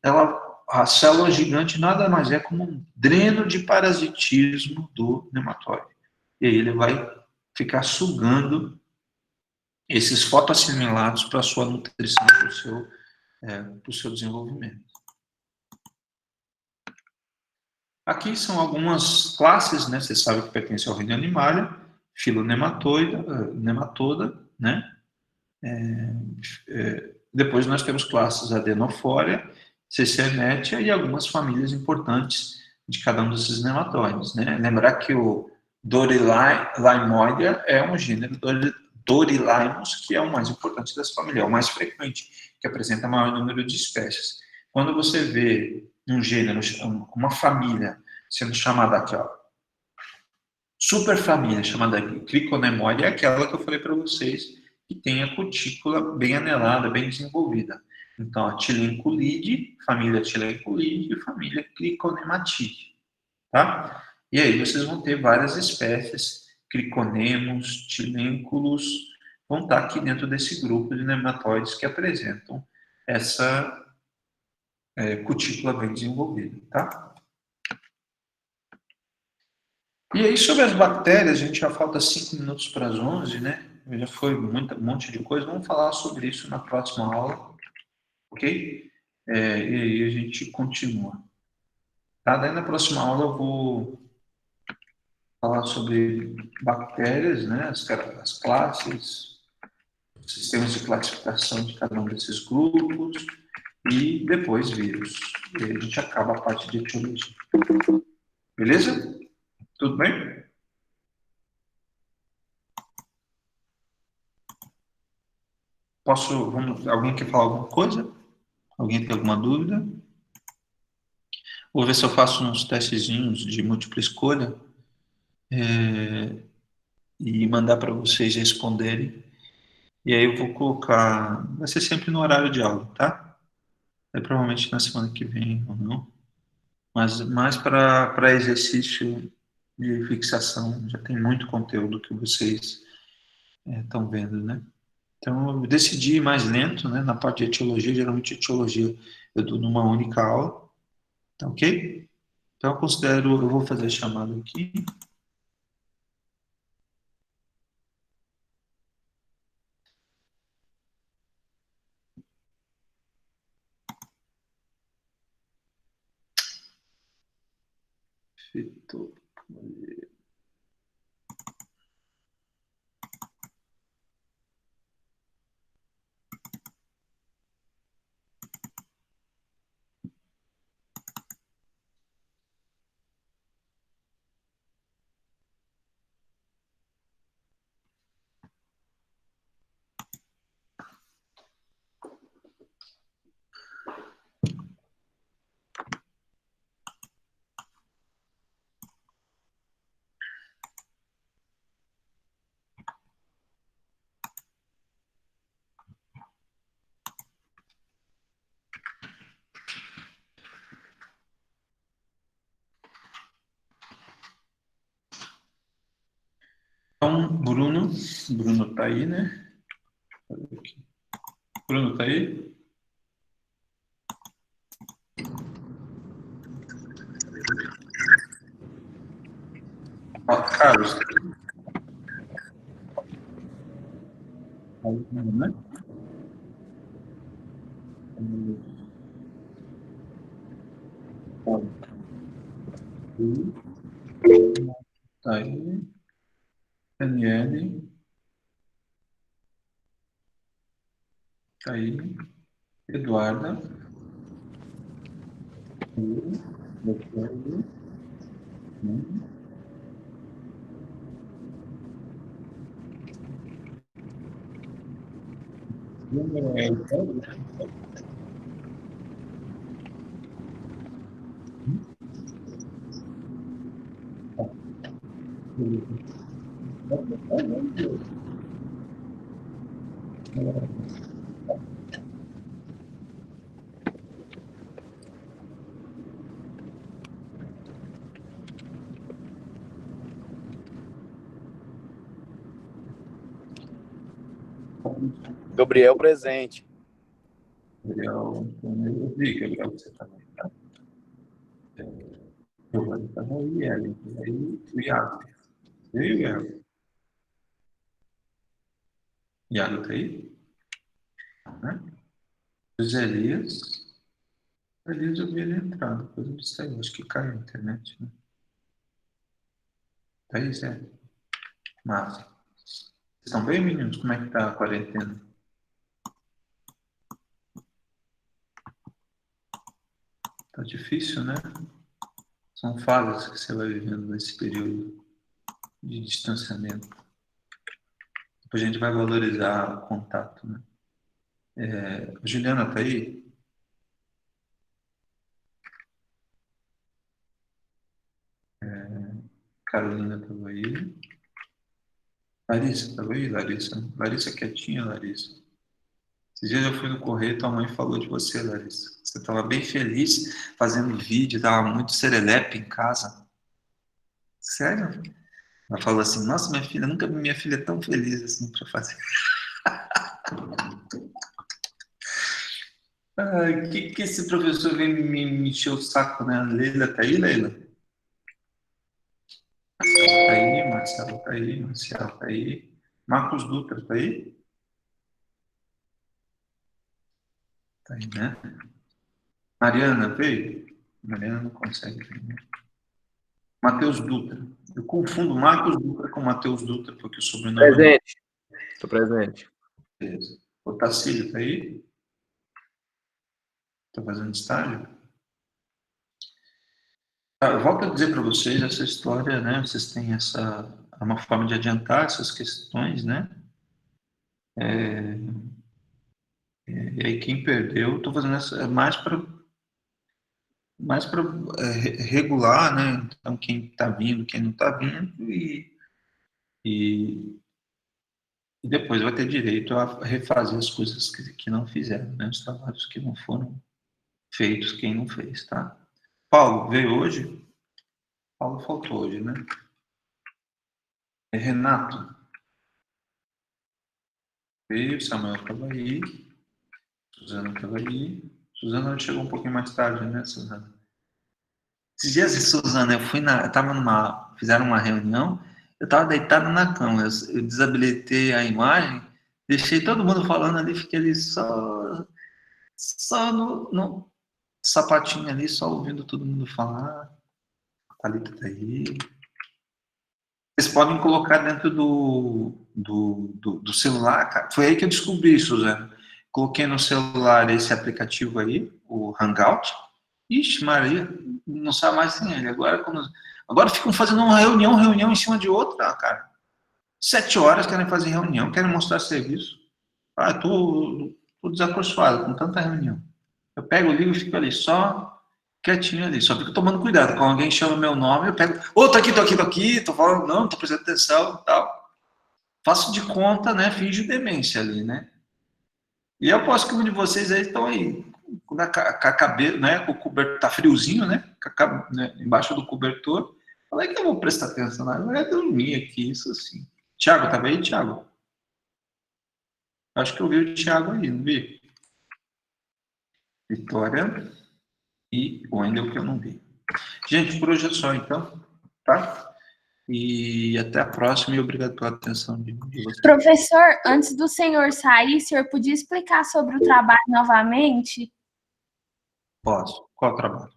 a célula gigante nada mais é como um dreno de parasitismo do nematóide. E aí ele vai ficar sugando esses fotoassimilados para a sua nutrição, para o seu desenvolvimento. Aqui são algumas classes, né? Você sabe que pertence ao reino Animalia, nematoda, né? Depois nós temos classes Adenofória, Cecianetia e algumas famílias importantes de cada um desses nematóides, né? Lembrar que o Dorylaemoidea é um gênero Dorylaemus, que é o mais importante dessa família, é o mais frequente, que apresenta maior número de espécies. Quando você vê um gênero, uma família sendo chamada aqui, ó, superfamília chamada Criconemoidea, é aquela que eu falei para vocês, que tem a cutícula bem anelada, bem desenvolvida. Então, a Tilenculide, família Tilenculide e família Criconematide, tá? E aí vocês vão ter várias espécies, Criconemos, Tilênculos, vão estar aqui dentro desse grupo de nematóides que apresentam essa cutícula bem desenvolvida, tá? E aí, sobre as bactérias, a gente já falta 5 minutos para as 11, né? Já foi um monte de coisa. Vamos falar sobre isso na próxima aula, ok? E aí a gente continua. Tá? Daí na próxima aula eu vou falar sobre bactérias, né? As classes, sistemas de classificação de cada um desses grupos e depois vírus. E aí a gente acaba a parte de etiologia. Beleza? Tudo bem? Alguém quer falar alguma coisa? Alguém tem alguma dúvida? Vou ver se eu faço uns testezinhos de múltipla escolha e mandar para vocês responderem. E aí eu vou colocar... Vai ser sempre no horário de aula, tá? Provavelmente na semana que vem ou não. Mas mais para exercício de fixação. Já tem muito conteúdo que vocês estão vendo, né? Então, eu decidi ir mais lento, né? Na parte de etiologia, geralmente etiologia eu dou numa única aula, tá ok? Então, eu considero, eu vou fazer a chamada aqui. Feito. Então, Bruno tá aí, né? Bruno tá aí? Ó, Carlos, tá aí, né? Tá aí. Daniele, tá aí. Eduarda, Gabriel presente. Gabriel, eu vi, Gabriel, você tá aí, tá? Giovanni tá aí, Ellen, tá aí, o Iago. E aí, Iago? Iago tá aí? Né? José Elias. Elias eu vi ele entrar, depois ele saiu, acho que caiu a internet, né? Tá aí, Zé? Massa. Vocês estão bem, meninos? Como é que tá a quarentena? Tá difícil, né? São fases que você vai vivendo nesse período de distanciamento. Depois a gente vai valorizar o contato, né? A Juliana tá aí? Carolina tava aí. Larissa tava aí, Larissa? Larissa quietinha, Larissa. Esses dias eu fui no correio, tua mãe falou de você, Larissa. Você estava bem feliz fazendo vídeo, tava muito serelepe em casa. Sério? Ela falou assim, nossa, minha filha, nunca vi minha filha tão feliz assim para fazer. Que esse professor vem me encher o saco, né? Leila tá aí, Leila? Tá aí, Marcelo tá aí, Marcelo tá aí. Marcos Dutra tá aí? Tá aí, né? Mariana veio? Mariana não consegue vir, né? Matheus Dutra. Eu confundo Marcos Dutra com Matheus Dutra, porque o sobrenome é Presente. Estou presente. beleza. O Tacílio tá aí? Tá fazendo estágio? Eu volto a dizer para vocês essa história, né? Vocês têm essa é uma forma de adiantar essas questões, né? E aí quem perdeu, estou fazendo essa mais para regular, né? Então quem está vindo, quem não está vindo e, e depois vai ter direito a refazer as coisas que não fizeram, né? Os trabalhos que não foram feitos, quem não fez, tá? Paulo veio hoje? Paulo faltou hoje, né? Renato, veio, Samuel estava aí, Suzana estava aí. Suzana chegou um pouquinho mais tarde, né, Suzana? Esses dias, Suzana, eu tava fizeram uma reunião, eu estava deitado na cama, eu desabilitei a imagem, deixei todo mundo falando ali, fiquei ali só no sapatinho ali, só ouvindo todo mundo falar. A Thalita tá aí. Vocês podem colocar dentro do celular, cara. Foi aí que eu descobri isso, Suzana. Coloquei no celular esse aplicativo aí, o Hangout. Ixi, Maria, não sabe mais sem ele. Agora ficam fazendo uma reunião em cima de outra, cara. 7 horas querem fazer reunião, querem mostrar serviço. Ah, tô desacostumado com tanta reunião. Eu pego o livro e fico ali, só quietinho ali. Só fico tomando cuidado. Quando alguém chama meu nome, eu pego. Ô, tô aqui, tô falando, não, tô prestando atenção e tal. Faço de conta, né? Finjo demência ali, né? E eu aposto que um de vocês aí estão aí, com a cabeça, né? Com o cobertor, tá friozinho, né? Né? Embaixo do cobertor. Falei que eu vou prestar atenção na hora, eu ia dormir aqui, isso assim. Tiago, tá bem, Tiago? Acho que eu vi o Tiago aí, não vi? Vitória e o Wendel que eu não vi. Gente, por hoje é só, então, tá? E até a próxima e obrigado pela atenção de vocês. Professor, antes do senhor sair, o senhor podia explicar sobre o trabalho novamente? Posso. Qual o trabalho?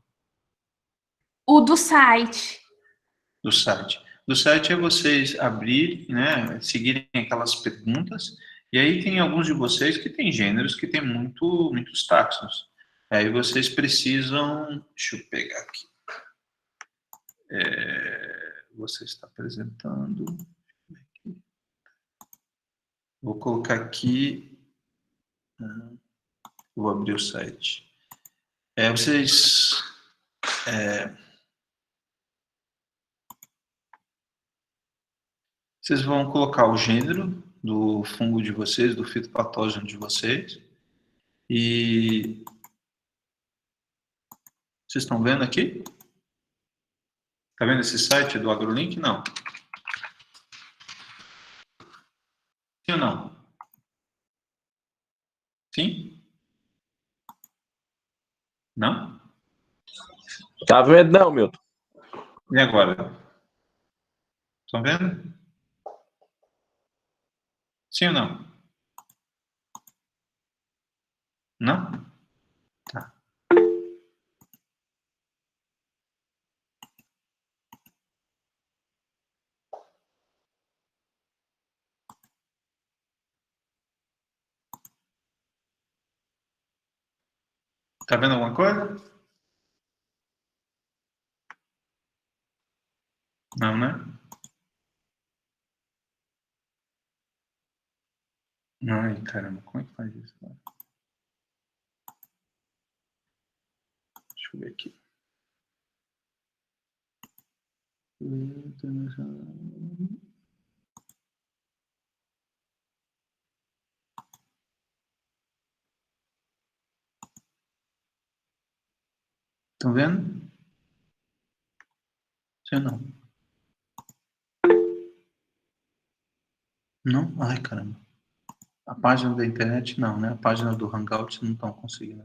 O do site. Do site. Do site é vocês abrirem, né, seguirem aquelas perguntas, e aí tem alguns de vocês que têm gêneros que tem muitos taxons. Aí vocês precisam, deixa eu pegar aqui. Você está apresentando. Vou colocar aqui. Vou abrir o site. Vocês vão colocar o gênero do fungo de vocês, do fitopatógeno de vocês. E vocês estão vendo aqui? Está vendo esse site do AgroLink? Não. Sim ou não? Sim? Não? Tá vendo não, Milton? E agora? Estão vendo? Sim ou não? Não? Tá. Tá vendo alguma coisa? Não, né? Ai, caramba, como é que faz isso? Deixa eu ver aqui. Estão vendo? Sim ou não? Não? Ai, caramba. A página da internet não, né? A página do Hangout não estão conseguindo.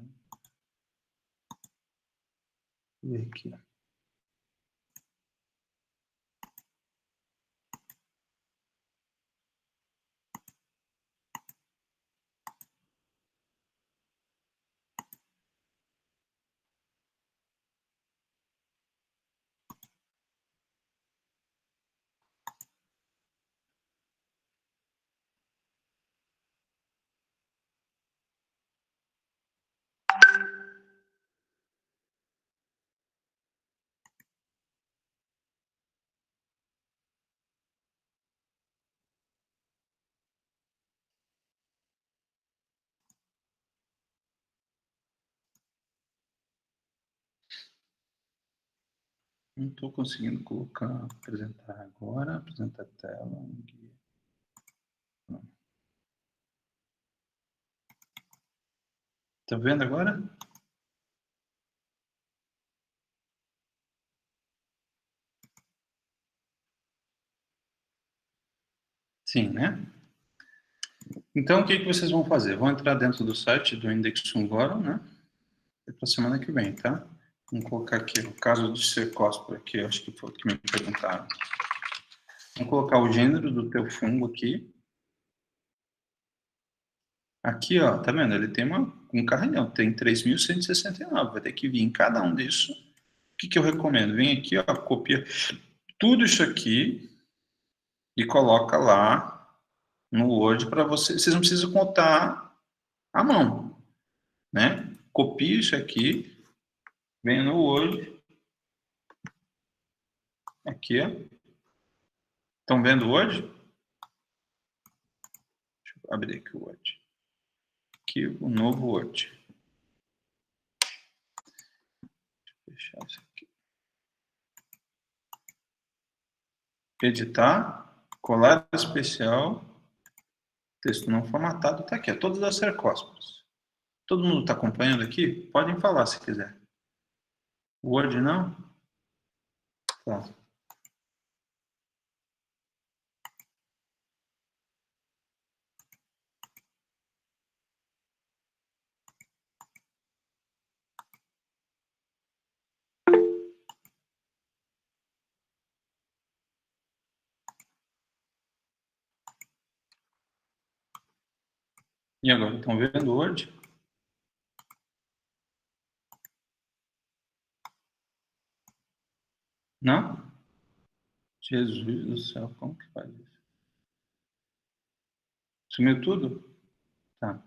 Deixa eu ver aqui. Não estou conseguindo apresentar agora, apresentar a tela. Tá vendo agora? Sim, né? Então, o que vocês vão fazer? Vão entrar dentro do site do Index agora, né? É para semana que vem, tá? Vamos colocar aqui o caso de cercóspora, aqui, acho que foi o que me perguntaram. Vamos colocar o gênero do teu fungo aqui. Aqui, ó, tá vendo? Ele tem um carrilhão, tem 3.169. Vai ter que vir em cada um disso. O que eu recomendo? Vem aqui, ó, copia tudo isso aqui e coloca lá no Word para vocês. Vocês não precisam contar à mão, né? Copia isso aqui, vem no Word. Aqui, ó. Estão vendo o Word? Deixa eu abrir aqui o Word. Aqui o novo Word. Deixa eu fechar isso aqui. Editar, colar especial, texto não formatado, está aqui, todas as cercósporas. Todo mundo está acompanhando aqui? Podem falar se quiser. Word não? Tá. E agora, estão vendo o Word? Não? Jesus do céu, como que faz isso? Sumiu tudo? Tá.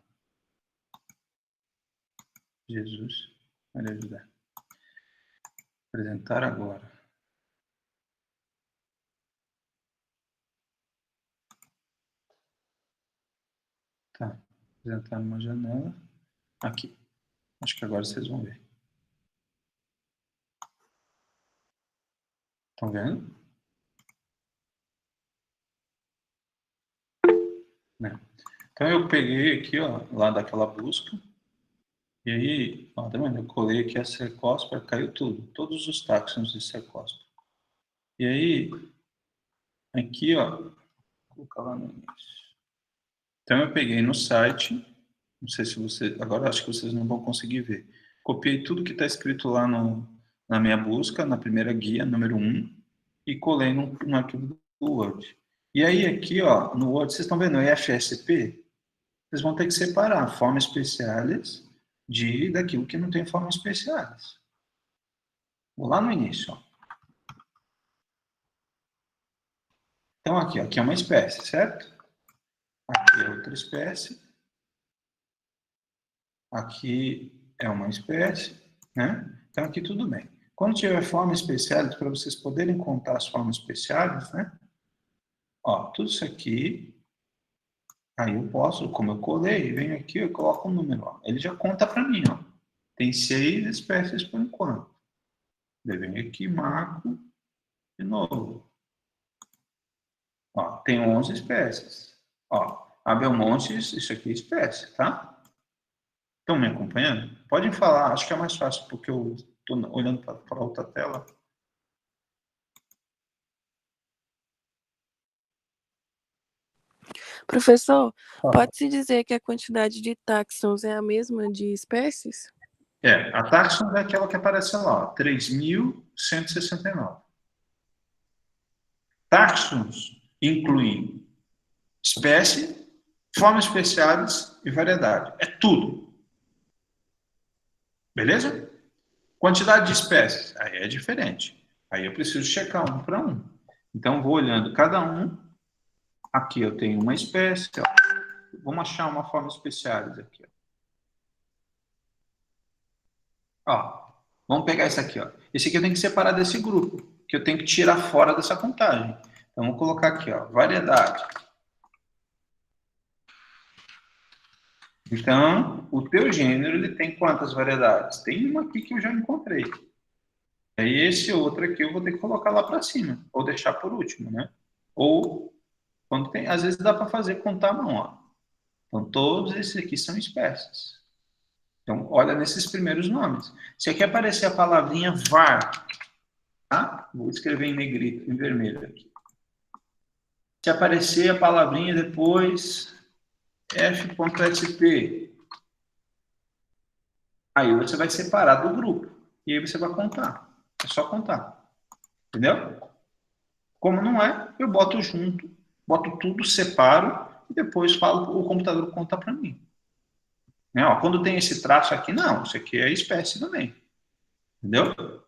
Jesus, vai me ajudar. Apresentar agora. Tá. Apresentar numa janela. Aqui. Acho que agora vocês vão ver. Estão vendo? Né? Então eu peguei aqui, ó, lá daquela busca. E aí, ó, tá vendo? Eu colei aqui a cercóspora, caiu tudo. Todos os táxons de cercóspora. E aí, aqui, ó, vou colocar lá no início. Então eu peguei no site, não sei se você, agora acho que vocês não vão conseguir ver. Copiei tudo que está escrito lá na minha busca, na primeira guia, número 1, e colei no arquivo do Word. E aí aqui, ó, no Word, vocês estão vendo o IFSP? Vocês vão ter que separar formas especiais daquilo que não tem formas especiais. Vou lá no início, ó. Então aqui é uma espécie, certo? Aqui é outra espécie. Aqui é uma espécie, né? Então aqui tudo bem. Quando tiver formas especiais, para vocês poderem contar as formas especiais, né? Ó, tudo isso aqui, aí eu posso, como eu colei, venho aqui e coloco um número, ó. Ele já conta para mim, ó. Tem 6 espécies por enquanto. Eu venho aqui, marco de novo. Ó, tem 11 espécies. Ó, a Belmontes, isso aqui é espécie, tá? Estão me acompanhando? Podem falar, acho que é mais fácil, porque eu estou olhando para outra tela. Professor, pode-se dizer que a quantidade de táxons é a mesma de espécies? A taxa é aquela que aparece lá, 3.169. Taxons incluem espécie, formas especiais e variedade. É tudo. Beleza? Quantidade de espécies, aí é diferente. Aí eu preciso checar um para um. Então, vou olhando cada um. Aqui eu tenho uma espécie. Ó. Vamos achar uma forma especiais aqui. Ó, vamos pegar esse aqui. Ó. Esse aqui eu tenho que separar desse grupo, que eu tenho que tirar fora dessa contagem. Então, vou colocar aqui, ó, variedade. Então, o teu gênero, ele tem quantas variedades? Tem uma aqui que eu já encontrei. Aí, esse outro aqui eu vou ter que colocar lá para cima, ou deixar por último, né? Ou, quando tem, às vezes dá para fazer contar a mão, ó. Então, todos esses aqui são espécies. Então, olha nesses primeiros nomes. Se aqui aparecer a palavrinha var, tá? Vou escrever em negrito, em vermelho aqui. Se aparecer a palavrinha depois f.sp. Aí você vai separar do grupo. E aí você vai contar. É só contar. Entendeu? Como não é, eu boto junto, boto tudo, separo e depois falo, o computador conta para mim. Né? Ó, quando tem esse traço aqui, não, isso aqui é espécie também. Entendeu?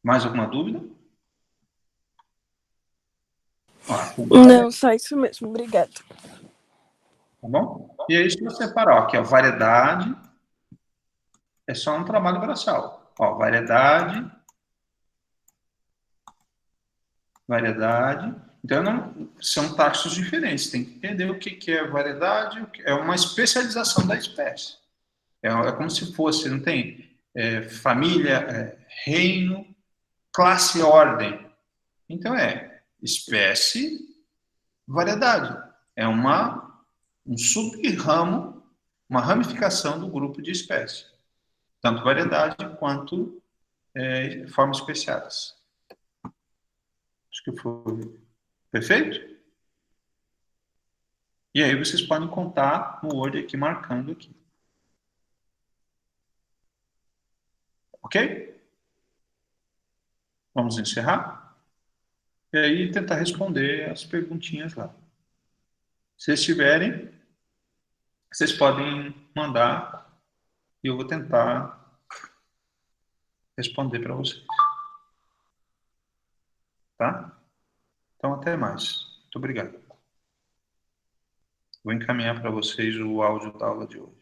Mais alguma dúvida? Ó, Não, só isso mesmo. Obrigada. tá bom? E aí, se você separar, ó, aqui, ó, variedade, é só um trabalho braçal. Ó, variedade. Então, são taxos diferentes. Tem que entender o que é variedade. É uma especialização da espécie. É como se fosse, não tem? Família, reino, classe, ordem. Então, espécie, variedade. É um sub-ramo, uma ramificação do grupo de espécie. Tanto variedade quanto formas especiais. Acho que foi perfeito? E aí vocês podem contar no Word aqui, marcando aqui. Ok? Vamos encerrar? E aí tentar responder as perguntinhas lá. Se vocês tiverem, vocês podem mandar e eu vou tentar responder para vocês. Tá? Então, até mais. Muito obrigado. Vou encaminhar para vocês o áudio da aula de hoje.